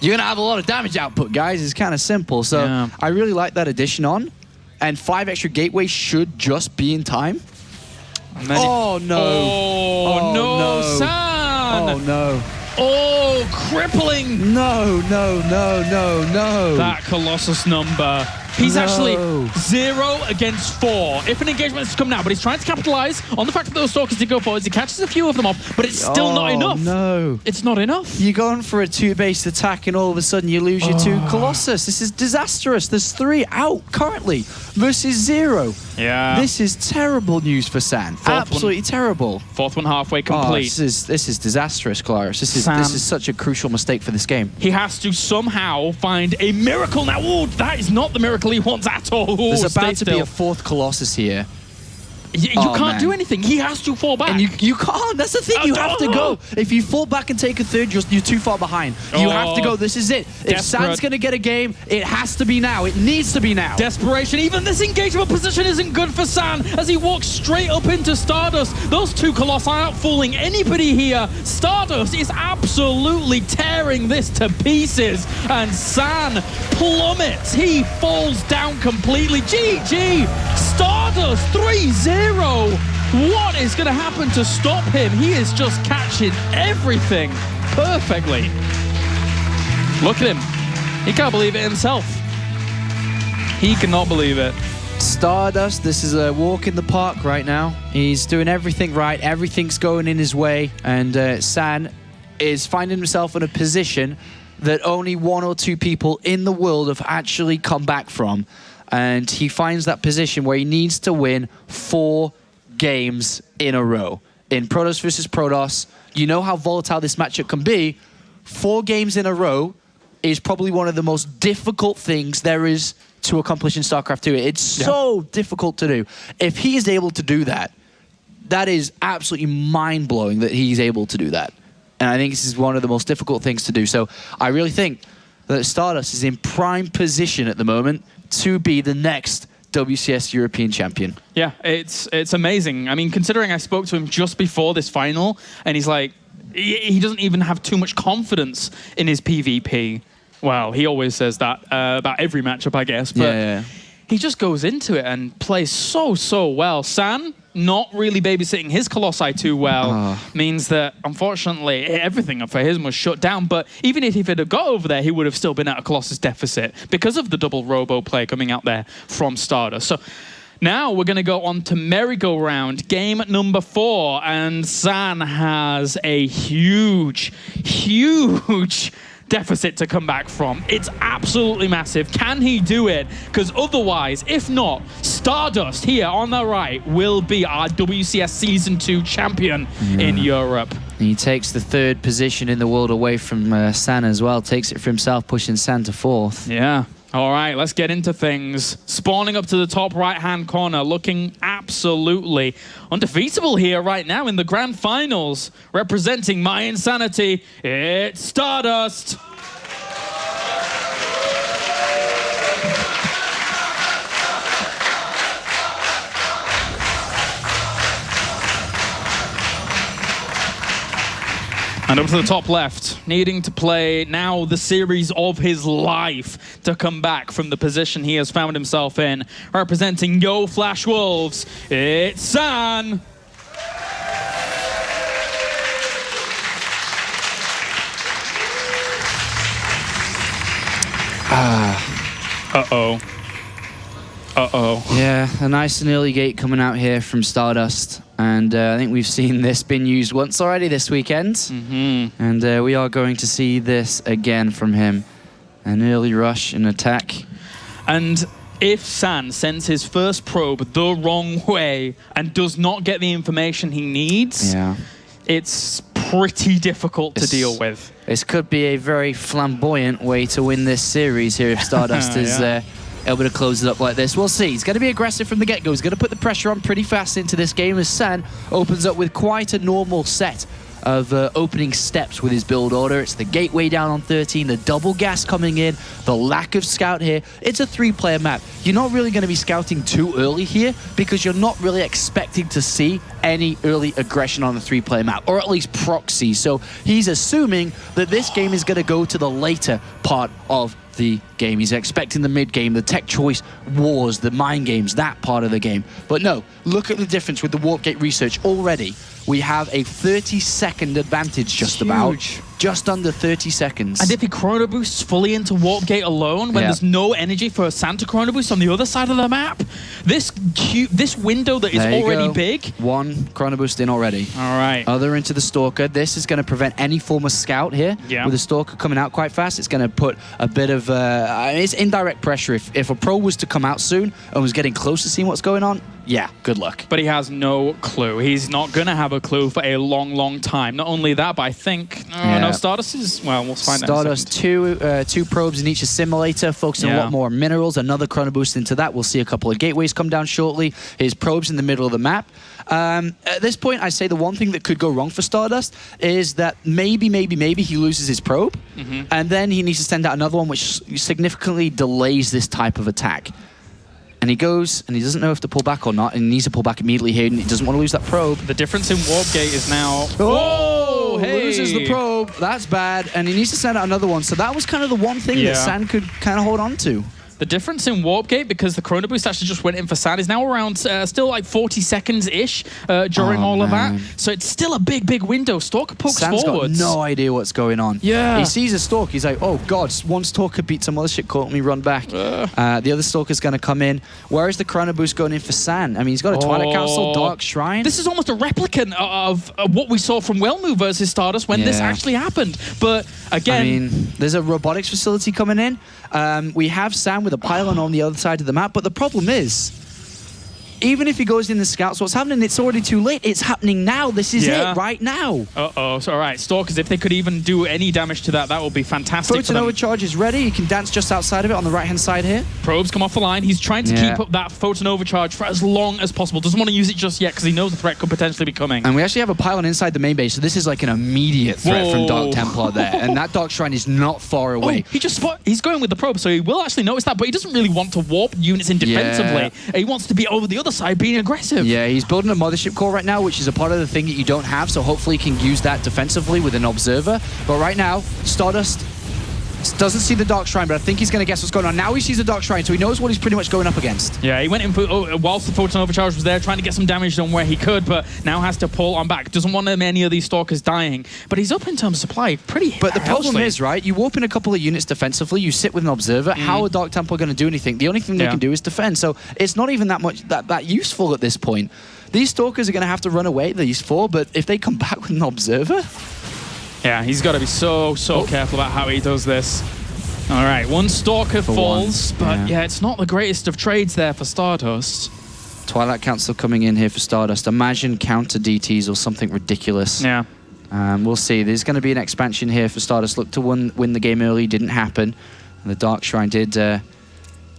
[SPEAKER 4] you're going to have a lot of damage output, guys. It's kind of simple. So I really like that addition on. And 5 extra gateways should just be in time. Oh, no.
[SPEAKER 3] Oh, no, San!
[SPEAKER 4] Oh, no.
[SPEAKER 3] Oh, crippling!
[SPEAKER 4] No.
[SPEAKER 3] That Colossus number. He's actually 0 against 4. If an engagement is to come now, but he's trying to capitalize on the fact that those Stalkers did go forwards. He catches a few of them off, but it's still not enough.
[SPEAKER 4] No.
[SPEAKER 3] It's not enough.
[SPEAKER 4] You're going for a 2-based attack, and all of a sudden you lose your 2 Colossus. This is disastrous. There's 3 out currently versus 0.
[SPEAKER 3] Yeah.
[SPEAKER 4] This is terrible news for San. Absolutely terrible.
[SPEAKER 3] Fourth one halfway complete.
[SPEAKER 4] This is disastrous, Claris. This is such a crucial mistake for this game.
[SPEAKER 3] He has to somehow find a miracle now. Oh, that is not the miracle he wants at all.
[SPEAKER 4] There's about to be a 4th Colossus here.
[SPEAKER 3] You can't do anything. He has to fall back.
[SPEAKER 4] And you can't. That's the thing. You have to go. If you fall back and take a third, you're too far behind. You have to go. This is it. If San's going to get a game, it has to be now. It needs to be now.
[SPEAKER 3] Desperation. Even this engagement position isn't good for San as he walks straight up into StarDust. Those two Colossi aren't fooling anybody here. StarDust is absolutely tearing this to pieces. And San plummets. He falls down completely. GG. StarDust 3-0. What is going to happen to stop him? He is just catching everything perfectly. Look at him. He can't believe it himself. He cannot believe it.
[SPEAKER 4] StarDust, this is a walk in the park right now. He's doing everything right. Everything's going in his way. And San is finding himself in a position that only 1 or 2 people in the world have actually come back from. And he finds that position where he needs to win 4 games in a row. In Protoss versus Protoss, you know how volatile this matchup can be. 4 games in a row is probably one of the most difficult things there is to accomplish in StarCraft 2. It's so difficult to do. If he is able to do that, that is absolutely mind-blowing that he's able to do that. And I think this is one of the most difficult things to do. So I really think that StarDust is in prime position at the moment to be the next WCS European champion. Yeah,
[SPEAKER 3] it's amazing. I mean, considering I spoke to him just before this final, and he's like, he doesn't even have too much confidence in his PvP. Well, he always says that about every matchup, I guess. But he just goes into it and plays so well. San, not really babysitting his Colossi too well, means that, unfortunately, everything for him was shut down. But even if he had got over there, he would have still been at a Colossus deficit because of the double robo play coming out there from StarDust. So now we're going to go on to merry-go-round, game number 4. And San has a huge deficit to come back from. It's absolutely massive. Can he do it? Because otherwise, if not, StarDust here on the right will be our WCS Season 2 champion in Europe.
[SPEAKER 4] He takes the 3rd position in the world away from San as well. Takes it for himself, pushing San to 4th.
[SPEAKER 3] Yeah. All right, let's get into things. Spawning up to the top right-hand corner, looking absolutely undefeatable here right now in the grand finals. Representing my insanity, it's StarDust. And up to the top left, needing to play now the series of his life to come back from the position he has found himself in. Representing Yo Flash Wolves, it's San.
[SPEAKER 4] Yeah, a nice and early gate coming out here from StarDust. And I think we've seen this been used once already this weekend. And we are going to see this again from him. An early rush and attack.
[SPEAKER 3] And if San sends his first probe the wrong way and does not get the information he needs, it's pretty difficult to deal with.
[SPEAKER 4] This could be a very flamboyant way to win this series here if StarDust is able to close it up like this. We'll see. He's going to be aggressive from the get-go. He's going to put the pressure on pretty fast into this game as San opens up with quite a normal set of opening steps with his build order. It's the gateway down on 13, the double gas coming in, the lack of scout here. It's a 3-player map. You're not really going to be scouting too early here because you're not really expecting to see any early aggression on the 3-player map, or at least proxy. So he's assuming that this game is going to go to the later part of the game. He's expecting the mid-game, the tech choice wars, the mind games, that part of the game. But no, look at the difference with the warp gate research already. We have a 30-second advantage just about. Just under 30 seconds.
[SPEAKER 3] And if he chrono boosts fully into warp gate alone, when there's no energy for a Santa chrono boost on the other side of the map, this window that is already big. 1
[SPEAKER 4] chrono boost in already.
[SPEAKER 3] All right.
[SPEAKER 4] Other into the Stalker. This is going to prevent any form of scout here. With the Stalker coming out quite fast, it's going to put a bit of it's indirect pressure. If a pro was to come out soon and was getting close to seeing what's going on, yeah, good luck.
[SPEAKER 3] But he has no clue. He's not going to have a clue for a long, long time. Not only that, but I think... no, Stardust is... Well, we'll find out in a second.
[SPEAKER 4] Stardust, two probes in each simulator, focusing a lot more on minerals. Another chrono boost into that. We'll see a couple of gateways come down shortly. His probes in the middle of the map. At this point, I say the one thing that could go wrong for Stardust is that maybe he loses his probe, and then he needs to send out another one, which significantly delays this type of attack. And he goes, and he doesn't know if to pull back or not, and he needs to pull back immediately here, and he doesn't want to lose that probe.
[SPEAKER 3] The difference in warp gate is now...
[SPEAKER 4] Oh,
[SPEAKER 3] hey!
[SPEAKER 4] Loses the probe. That's bad, and he needs to send out another one. So that was kind of the one thing that San could kind of hold on to.
[SPEAKER 3] The difference in warp gate, because the chrono boost actually just went in for San, is now around still like 40 seconds-ish during all of that. So it's still a big window. Stalker pokes
[SPEAKER 4] San's
[SPEAKER 3] forwards.
[SPEAKER 4] got no idea what's going on.
[SPEAKER 3] Yeah.
[SPEAKER 4] He sees a Stalk. He's like, oh, God, one Stalker beat some other shit. Caught me, run back. The other Stalker's going to come in. Where is the chrono boost going in for San? I mean, he's got a Twilight Council, Dark Shrine.
[SPEAKER 3] This is almost a replicant of what we saw from Wellmu versus Stardust when this actually happened. But again...
[SPEAKER 4] I mean, there's a robotics facility coming in. We have San with a pylon on the other side of the map, but the problem is, even if he goes in the scouts, what's happening? It's already too late. It's happening now. This is it right now.
[SPEAKER 3] So all right, Stalkers, if they could even do any damage to that, that would be fantastic.
[SPEAKER 4] Photon Overcharge is ready. You can dance just outside of it on the right-hand side here.
[SPEAKER 3] Probes come off the line. He's trying to keep up that Photon Overcharge for as long as possible. Doesn't want to use it just yet because he knows the threat could potentially be coming.
[SPEAKER 4] And we actually have a pylon inside the main base, so this is like an immediate threat from Dark Templar there. And that Dark Shrine is not far away.
[SPEAKER 3] He's going with the probe, so he will actually notice that, but he doesn't really want to warp units in defensively. He wants to be over the other side, being aggressive.
[SPEAKER 4] Yeah, he's building a mothership core right now, which is a part of the thing that you don't have, so hopefully he can use that defensively with an observer. But right now, Stardust doesn't see the Dark Shrine, but I think he's going to guess what's going on. Now he sees the Dark Shrine, so he knows what he's pretty much going up against.
[SPEAKER 3] Yeah, he went in for, whilst the Photon Overcharge was there, trying to get some damage done where he could, but now has to pull on back. Doesn't want any of these Stalkers dying, but he's up in terms of supply pretty
[SPEAKER 4] But the problem is, right, you warp in a couple of units defensively, you sit with an observer, how are Dark Templar going to do anything? The only thing they can do is defend, so it's not even that much that useful at this point. These Stalkers are going to have to run away, these four, but if they come back with an observer...
[SPEAKER 3] Yeah, he's got to be so careful about how he does this. All right, one Stalker falls, but yeah, it's not the greatest of trades there for Stardust.
[SPEAKER 4] Twilight Council coming in here for Stardust. Imagine counter DTs or something ridiculous.
[SPEAKER 3] Yeah.
[SPEAKER 4] We'll see. There's going to be an expansion here for Stardust. Look to win the game early. Didn't happen. And the Dark Shrine did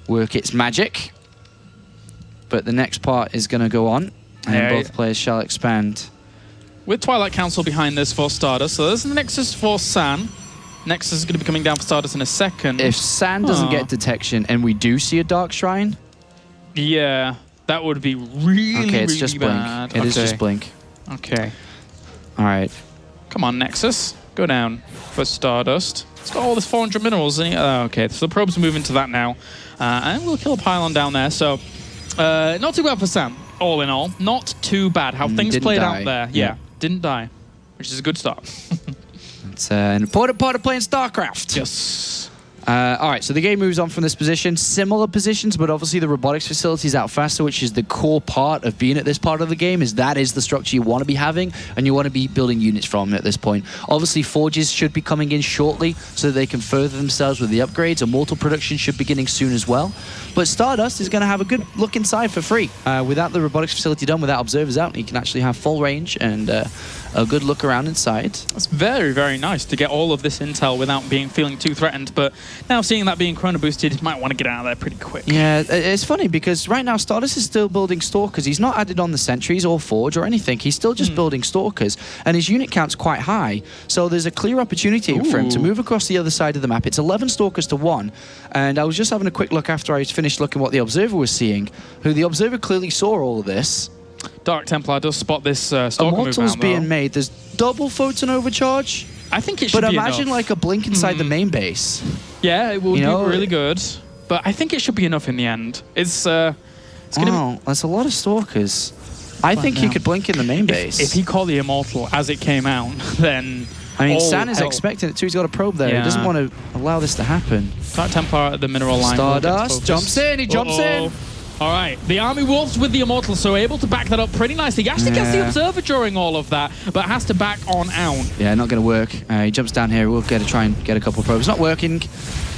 [SPEAKER 4] work its magic. But the next part is going to go on, and both players shall expand.
[SPEAKER 3] With Twilight Council behind this for Stardust, so there's the Nexus for San. Nexus is going to be coming down for Stardust in a second.
[SPEAKER 4] If San doesn't get detection and we do see a Dark Shrine...
[SPEAKER 3] Yeah, that would be really,
[SPEAKER 4] okay, it's just
[SPEAKER 3] bad.
[SPEAKER 4] Blink. It is just Blink.
[SPEAKER 3] Okay.
[SPEAKER 4] All right.
[SPEAKER 3] Come on, Nexus. Go down for Stardust. It's got all this 400 minerals in it. Okay, so the probes move into that now. And we'll kill a pylon down there. So, not too bad for San, all in all. Not too bad. How things played out there. Yeah, didn't die, which is a good start.
[SPEAKER 4] It's an important part of playing StarCraft.
[SPEAKER 3] Yes.
[SPEAKER 4] All right, so the game moves on from this position. Similar positions, but obviously the robotics facility is out faster, which is the core part of being at this part of the game, is that is the structure you want to be having, and you want to be building units from at this point. Obviously, forges should be coming in shortly so that they can further themselves with the upgrades. Immortal production should be beginning soon as well. But Stardust is going to have a good look inside for free. Without the robotics facility done, without observers out, you can actually have full range and a good look around inside.
[SPEAKER 3] It's very, very nice to get all of this intel without feeling too threatened, but now seeing that being chrono boosted, you might want to get out of there pretty quick.
[SPEAKER 4] Yeah, it's funny because right now Stardust is still building Stalkers. He's not added on the sentries or forge or anything. He's still just building Stalkers, and his unit count's quite high. So there's a clear opportunity for him to move across the other side of the map. It's 11 Stalkers to 1, and I was just having a quick look after I finished looking what the Observer was seeing, who the Observer clearly saw all of this.
[SPEAKER 3] Dark Templar does spot this Stalker
[SPEAKER 4] Immortals
[SPEAKER 3] move
[SPEAKER 4] being made. There's double Photon Overcharge.
[SPEAKER 3] I think it should be enough.
[SPEAKER 4] But imagine like a blink inside the main base.
[SPEAKER 3] Yeah, it would be really good. But I think it should be enough in the end. It's going to be...
[SPEAKER 4] that's a lot of Stalkers. I think he could blink in the main base.
[SPEAKER 3] If he caught the Immortal as it came out, then...
[SPEAKER 4] I mean, San is expecting it too. He's got a probe there. He doesn't want to allow this to happen.
[SPEAKER 3] Dark Templar at the mineral line.
[SPEAKER 4] Stardust jumps in. He jumps in.
[SPEAKER 3] All right, the army wolves with the Immortal, so able to back that up pretty nicely. He actually gets the Observer during all of that, but has to back on out.
[SPEAKER 4] Yeah, not going to work. He jumps down here. We'll try and get a couple of probes. Not working.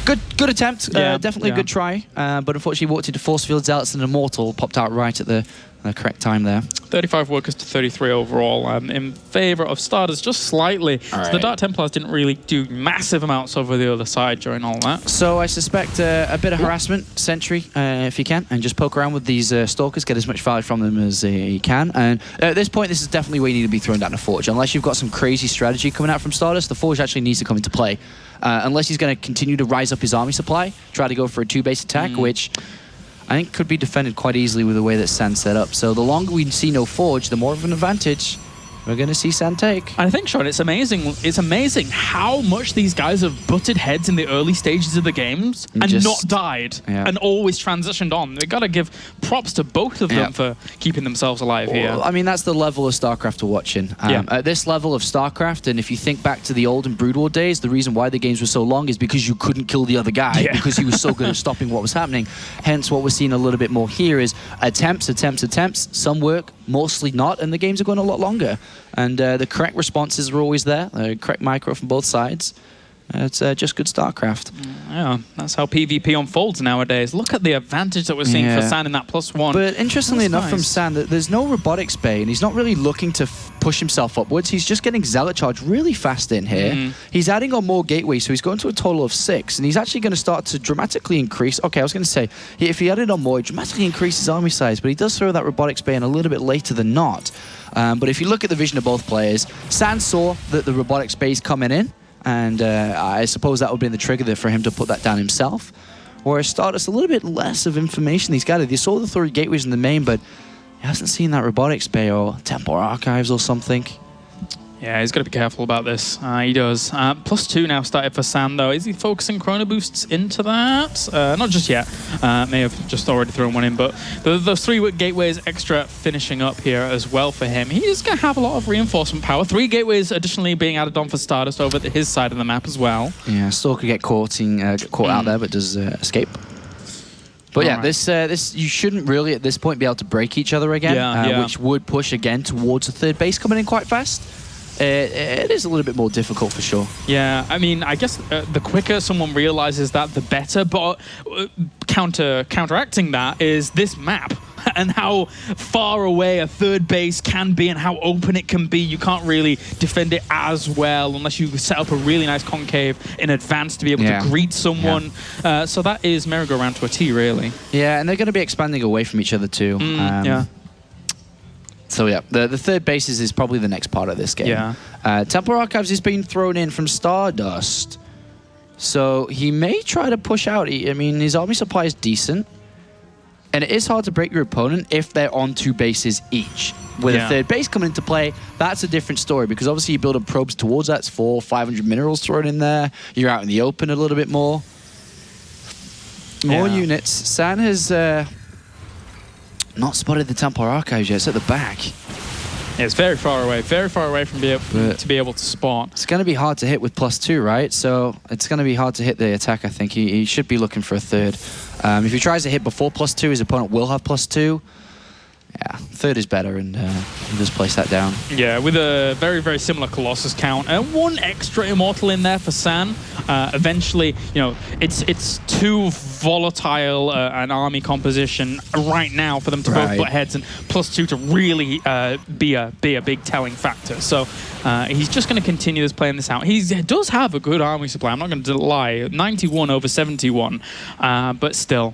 [SPEAKER 4] Good attempt. Definitely a good try. But unfortunately, walked into force fields out. It's an Immortal popped out right at the the correct time there.
[SPEAKER 3] 35 workers to 33 overall. In favor of StarDust just slightly. So the Dark Templars didn't really do massive amounts over the other side during all that.
[SPEAKER 4] So I suspect a bit of harassment, Sentry, if you can, and just poke around with these Stalkers, get as much value from them as you can. And at this point, this is definitely where you need to be throwing down a Forge. Unless you've got some crazy strategy coming out from StarDust, the Forge actually needs to come into play. Unless he's going to continue to rise up his army supply, try to go for a 2-base attack, which I think could be defended quite easily with the way that San set up. So the longer we see no Forge, the more of an advantage we're going to see San take.
[SPEAKER 3] I think, Sean, it's amazing how much these guys have butted heads in the early stages of the games and not died and always transitioned on. We've got to give props to both of them for keeping themselves alive here.
[SPEAKER 4] I mean, that's the level of StarCraft we're watching. At this level of StarCraft, and if you think back to the old and Brood War days, the reason why the games were so long is because you couldn't kill the other guy because he was so good at stopping what was happening. Hence, what we're seeing a little bit more here is attempts. Some work, mostly not, and the games are going a lot longer. And the correct responses are always there, the correct micro from both sides. It's just good StarCraft.
[SPEAKER 3] Yeah, that's how PvP unfolds nowadays. Look at the advantage that we're seeing for San in that +1.
[SPEAKER 4] But interestingly enough from San, there's no Robotics Bay, and he's not really looking to push himself upwards. He's just getting Zealot Charge really fast in here. He's adding on more gateways, so he's going to a total of 6, and he's actually going to start to dramatically increase. Okay, I was going to say, if he added on more, he dramatically increases his army size, but he does throw that Robotics Bay in a little bit later than not. But if you look at the vision of both players, San saw that the Robotics Bay is coming in, and I suppose that would be the trigger there for him to put that down himself. Whereas StarDust, a little bit less of information he's gathered. He saw the 3 gateways in the main, but he hasn't seen that Robotics Bay or Temple Archives or something.
[SPEAKER 3] Yeah, he's got to be careful about this. He does. +2 now started for San, though. Is he focusing Chrono Boosts into that? Not just yet. May have just already thrown one in, but those 3 gateways extra finishing up here as well for him. He's going to have a lot of reinforcement power. 3 gateways additionally being added on for StarDust over his side of the map as well.
[SPEAKER 4] Yeah, still could get caught out there, but does escape. But yeah, this you shouldn't really at this point be able to break each other again, which would push again towards the 3rd base coming in quite fast. It is a little bit more difficult for sure. Yeah,
[SPEAKER 3] I mean, I guess the quicker someone realizes that, the better. But counteracting that is this map and how far away a 3rd base can be and how open it can be. You can't really defend it as well unless you set up a really nice concave in advance to be able to greet someone. So that is merry-go-round to a T, really. Yeah, and they're going to be expanding away from each other too. So yeah, the 3rd bases is probably the next part of this game. Yeah. Temple Archives is being thrown in from StarDust. So he may try to push out. I mean, his army supply is decent. And it is hard to break your opponent if they're on 2 bases each. With a 3rd base coming into play, that's a different story. Because obviously you build up probes towards that. It's 400-500 minerals thrown in there. You're out in the open a little bit more. More units. San has... not spotted the Temple Archives yet. It's at the back. Yeah, it's very far away from to be able to spot. It's going to be hard to hit with +2, right? So it's going to be hard to hit the attack, I think. He should be looking for a 3rd. If he tries to hit before +2, his opponent will have +2. Yeah, 3rd is better, and just place that down. Yeah, with a very, very similar Colossus count. And 1 extra Immortal in there for San. Eventually, you know, it's too volatile an army composition right now for them to both butt heads, and +2 to really be a big telling factor. So he's just going to continue playing this out. He does have a good army supply, I'm not going to lie. 91 over 71, but still...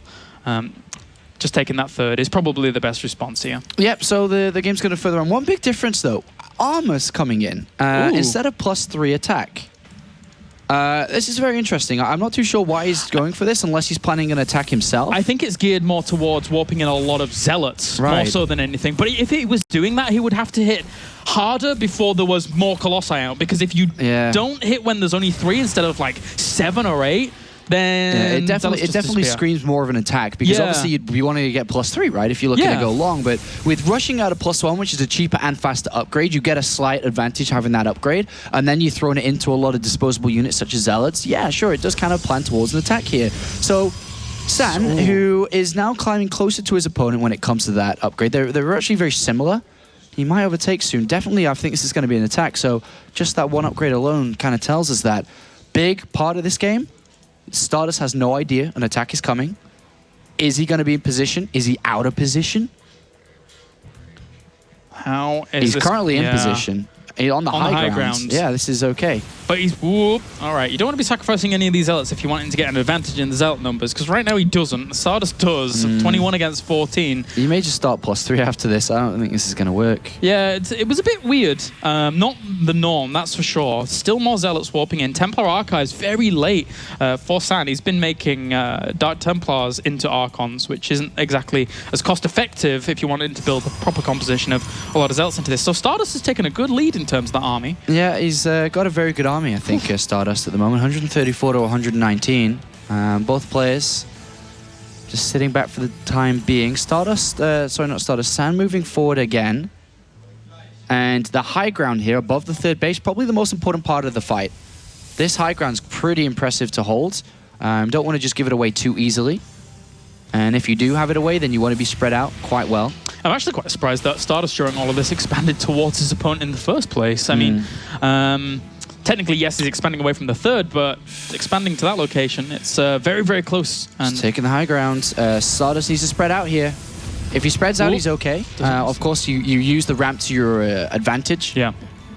[SPEAKER 3] just taking that 3rd is probably the best response here. Yep, so the game's going to further on. One big difference, though. Armor's coming in. Instead of +3 attack. This is very interesting. I'm not too sure why he's going for this unless he's planning an attack himself. I think it's geared more towards warping in a lot of Zealots, more so than anything. But if he was doing that, he would have to hit harder before there was more Colossi out. Because if you don't hit when there's only 3 instead of like 7 or 8, then it definitely screams more of an attack, because obviously you'd be wanting to get +3, right, if you're looking to go long. But with rushing out a +1, which is a cheaper and faster upgrade, you get a slight advantage having that upgrade, and then you're throwing it into a lot of disposable units such as Zealots. Yeah, sure, it does kind of plan towards an attack here. So San, who is now climbing closer to his opponent when it comes to that upgrade, they're actually very similar. He might overtake soon. Definitely, I think this is going to be an attack. So just that 1 upgrade alone kind of tells us that. Big part of this game, StarDust has no idea an attack is coming. Is he going to be in position? Is he out of position? How is
[SPEAKER 4] He's
[SPEAKER 3] this?
[SPEAKER 4] currently in
[SPEAKER 3] Yeah.
[SPEAKER 4] position. On the high grounds. Yeah, this is okay.
[SPEAKER 3] But he's, whoop. All right, you don't want to be sacrificing any of these zealots if you want him to get an advantage in the zealot numbers, because right now he doesn't. StarDust does, 21 against 14.
[SPEAKER 4] You may just start +3 after this. I don't think this is going to work.
[SPEAKER 3] Yeah, it was a bit weird. Not the norm, that's for sure. Still more zealots warping in. Templar Archives very late for San. He's been making Dark Templars into Archons, which isn't exactly as cost-effective if you wanted to build a proper composition of a lot of zealots into this. So StarDust has taken a good lead in terms of the army.
[SPEAKER 4] Yeah, he's got a very good army, I think, StarDust at the moment. 134 to 119. Both players just sitting back for the time being. StarDust, sorry, not StarDust, San moving forward again. And the high ground here above the third base, probably the most important part of the fight. This high ground's pretty impressive to hold. Don't want to just give it away too easily. And if you do have it away, then you want to be spread out quite well.
[SPEAKER 3] I'm actually quite surprised that StarDust during all of this expanded towards his opponent in the first place. I mean, technically, yes, he's expanding away from the third, but expanding to that location, it's very, very close. And
[SPEAKER 4] Just taking the high ground. StarDust needs to spread out here. If he spreads out, he's okay. Of course, you use the ramp to your advantage.
[SPEAKER 3] yeah.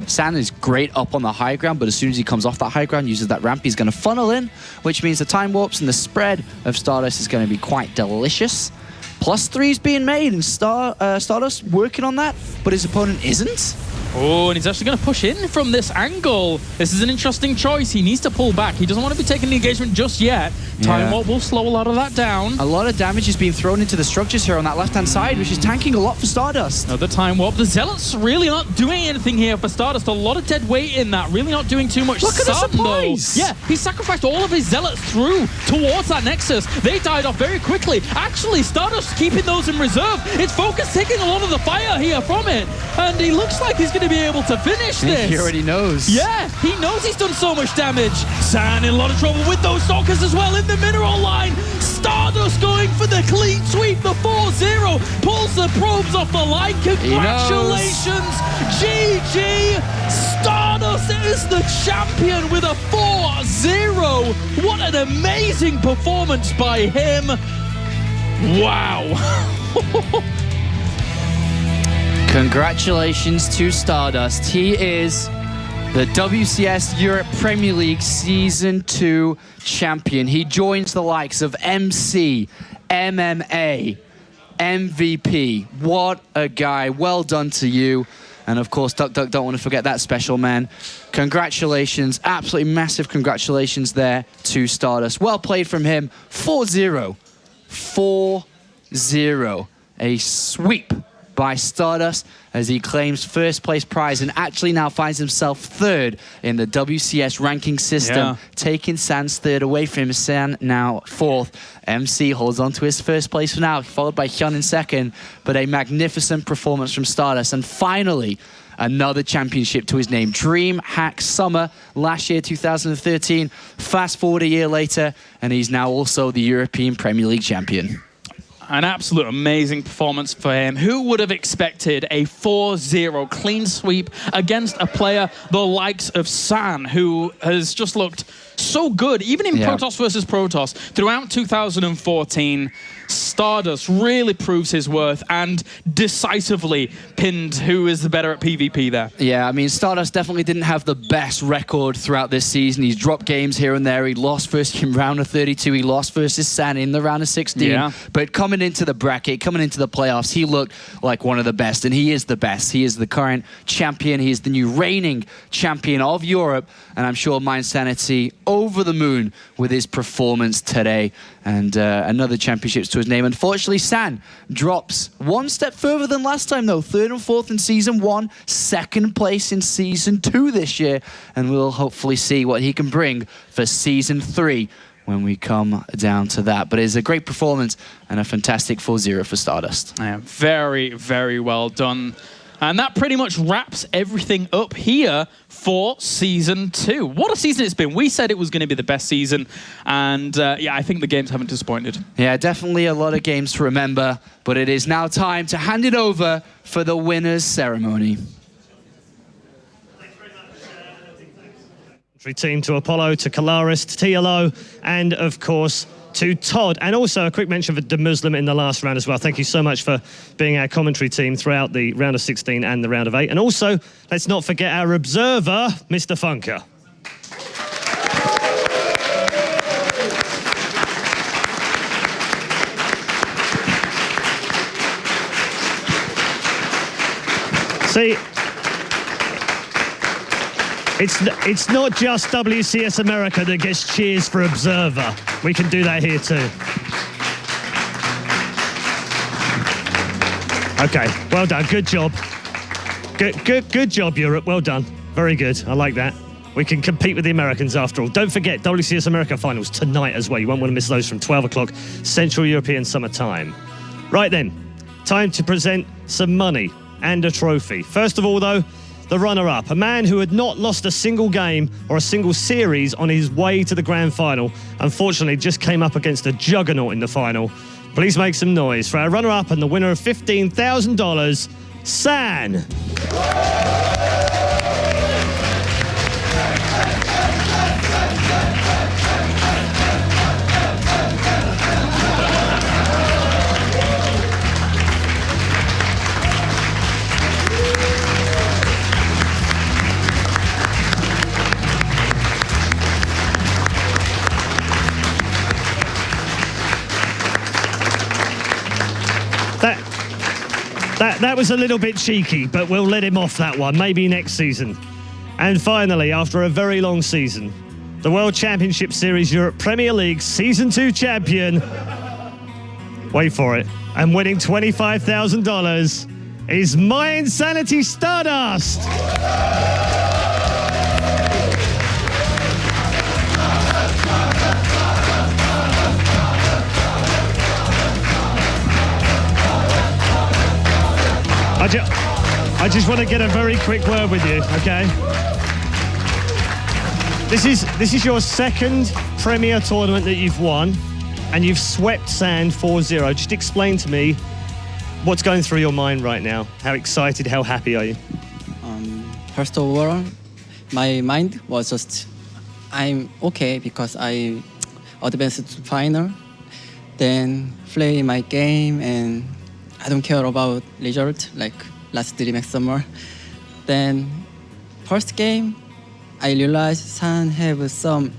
[SPEAKER 4] San is great up on the high ground, but as soon as he comes off that high ground, uses that ramp, he's going to funnel in, which means the time warps and the spread of StarDust is going to be quite delicious. +3's being made, and StarDust working on that, but his opponent isn't.
[SPEAKER 3] Oh, and he's actually going to push in from this angle. This is an interesting choice. He needs to pull back. He doesn't want to be taking the engagement just yet. Time warp will slow a lot of that down.
[SPEAKER 4] A lot of damage is being thrown into the structures here on that left-hand side, which is tanking a lot for StarDust.
[SPEAKER 3] Another time warp. The Zealots really aren't doing anything here for StarDust. A lot of dead weight in that. Really not doing too much.
[SPEAKER 4] Look at the
[SPEAKER 3] Sun,
[SPEAKER 4] surprise!
[SPEAKER 3] though. Yeah, he sacrificed all of his Zealots through towards that Nexus. They died off very quickly. Actually, StarDust keeping those in reserve. It's Focus taking a lot of the fire here from it. And he looks like he's going to be able to finish this.
[SPEAKER 4] He already knows.
[SPEAKER 3] Yeah, he knows he's done so much damage. San in a lot of trouble with those Stalkers as well in the mineral line. StarDust going for the clean sweep, the 4-0. Pulls the probes off the line. Congratulations. GG. StarDust is the champion with a 4-0. What an amazing performance by him. Wow.
[SPEAKER 4] Congratulations to StarDust. He is the WCS Europe Premier League Season 2 champion. He joins the likes of MC, MMA, MVP. What a guy. Well done to you. And of course, Duck, don't want to forget that special man. Congratulations. Absolutely massive congratulations there to StarDust. Well played from him. 4-0. 4-0. A sweep by StarDust as he claims first place prize and actually now finds himself third in the WCS ranking system, taking San's third away from him. San now fourth. MC holds on to his first place for now, followed by Hyun in second, but a magnificent performance from StarDust. And finally, another championship to his name. DreamHack Summer last year, 2013. Fast forward a year later, and he's now also the European Premier League champion.
[SPEAKER 3] An absolute amazing performance for him. Who would have expected a 4-0 clean sweep against a player the likes of San, who has just looked so good, even in Protoss versus Protoss. Throughout 2014, StarDust really proves his worth and decisively pinned who is the better at PvP there.
[SPEAKER 4] Yeah, I mean, StarDust definitely didn't have the best record throughout this season. He's dropped games here and there. He lost first in round of 32. He lost versus San in the round of 16.
[SPEAKER 3] Yeah.
[SPEAKER 4] But coming into the bracket, coming into the playoffs, he looked like one of the best, and he is the best. He is the current champion. He is the new reigning champion of Europe, and I'm sure Mind Sanity over the moon with his performance today. And another championships to his name. Unfortunately, San drops one step further than last time, though. 3rd and 4th in Season 1, 2nd place in Season 2 this year. And we'll hopefully see what he can bring for Season 3 when we come down to that. But it's a great performance and a fantastic 4-0 for StarDust.
[SPEAKER 3] Yeah, very, very well done. And that pretty much wraps everything up here for Season 2. What a season it's been. We said it was going to be the best season. And yeah, I think the games haven't disappointed.
[SPEAKER 4] Yeah, definitely a lot of games to remember. But it is now time to hand it over for the winners' ceremony.
[SPEAKER 1] Team to Apollo, to Kalaris, to TLO, and of course to Todd. And also a quick mention for De Muslim in the last round as well. Thank you so much for being our commentary team throughout the round of 16 and the round of 8. And also, let's not forget our observer, Mr. Funker. See, it's not just WCS America that gets cheers for Observer. We can do that here too. Okay, well done, good job. Good job, Europe, well done. Very good, I like that. We can compete with the Americans after all. Don't forget, WCS America finals tonight as well. You won't want to miss those from 12 o'clock Central European Summer Time. Right then, time to present some money and a trophy. First of all, though, the runner-up, a man who had not lost a single game or a single series on his way to the grand final, unfortunately just came up against a juggernaut in the final. Please make some noise for our runner-up and the winner of $15,000, San. That was a little bit cheeky, but we'll let him off that one, maybe next season. And finally, after a very long season, the World Championship Series Europe Premier League Season 2 champion, wait for it, and winning $25,000 is My Insanity StarDust. I just want to get a very quick word with you, okay? This is your second Premier tournament that you've won, and you've swept San 4-0. Just explain to me what's going through your mind right now. How excited, how happy are you?
[SPEAKER 5] First of all, my mind was just, I'm okay because I advanced to final, then play my game, and I don't care about result like last DreamHack Summer. Then first game, I realized San have some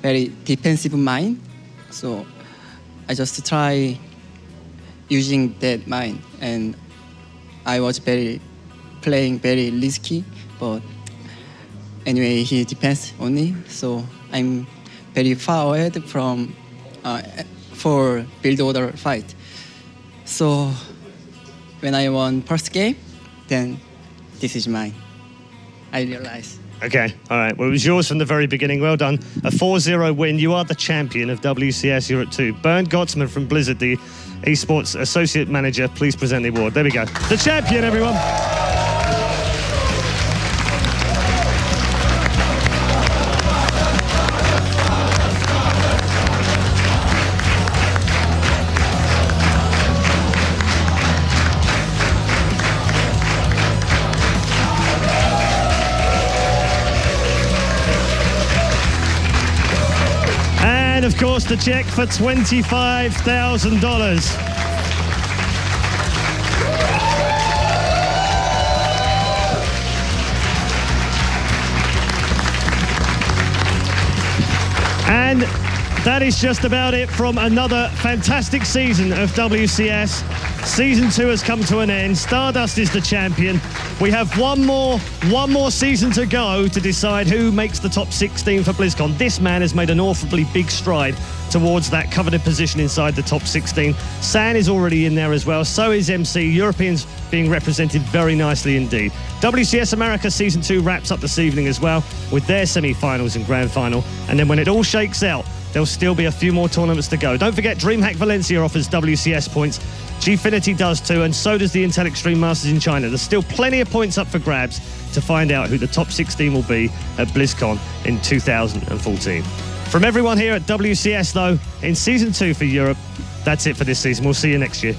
[SPEAKER 5] very defensive mind, so I just try using that mind, and I was playing very risky, but anyway he defends only, so I'm very far ahead from for build order fight. So when I won first game, then this is mine. I realized.
[SPEAKER 1] Okay, all right. Well, it was yours from the very beginning. Well done. A 4-0 win. You are the champion of WCS Europe 2. Bernd Gottsman from Blizzard, the esports associate manager. Please present the award. There we go. The champion, everyone. And of course, the check for $25,000. And that is just about it from another fantastic season of WCS. Season 2 has come to an end. StarDust is the champion. We have one more season to go to decide who makes the top 16 for BlizzCon. This man has made an awfully big stride towards that coveted position inside the top 16. San is already in there as well. So is MC. Europeans being represented very nicely indeed. WCS America Season 2 wraps up this evening as well with their semi-finals and grand final. And then when it all shakes out, there'll still be a few more tournaments to go. Don't forget, DreamHack Valencia offers WCS points. Gfinity does too, and so does the Intel Extreme Masters in China. There's still plenty of points up for grabs to find out who the top 16 will be at BlizzCon in 2014. From everyone here at WCS, though, in Season 2 for Europe, that's it for this season. We'll see you next year.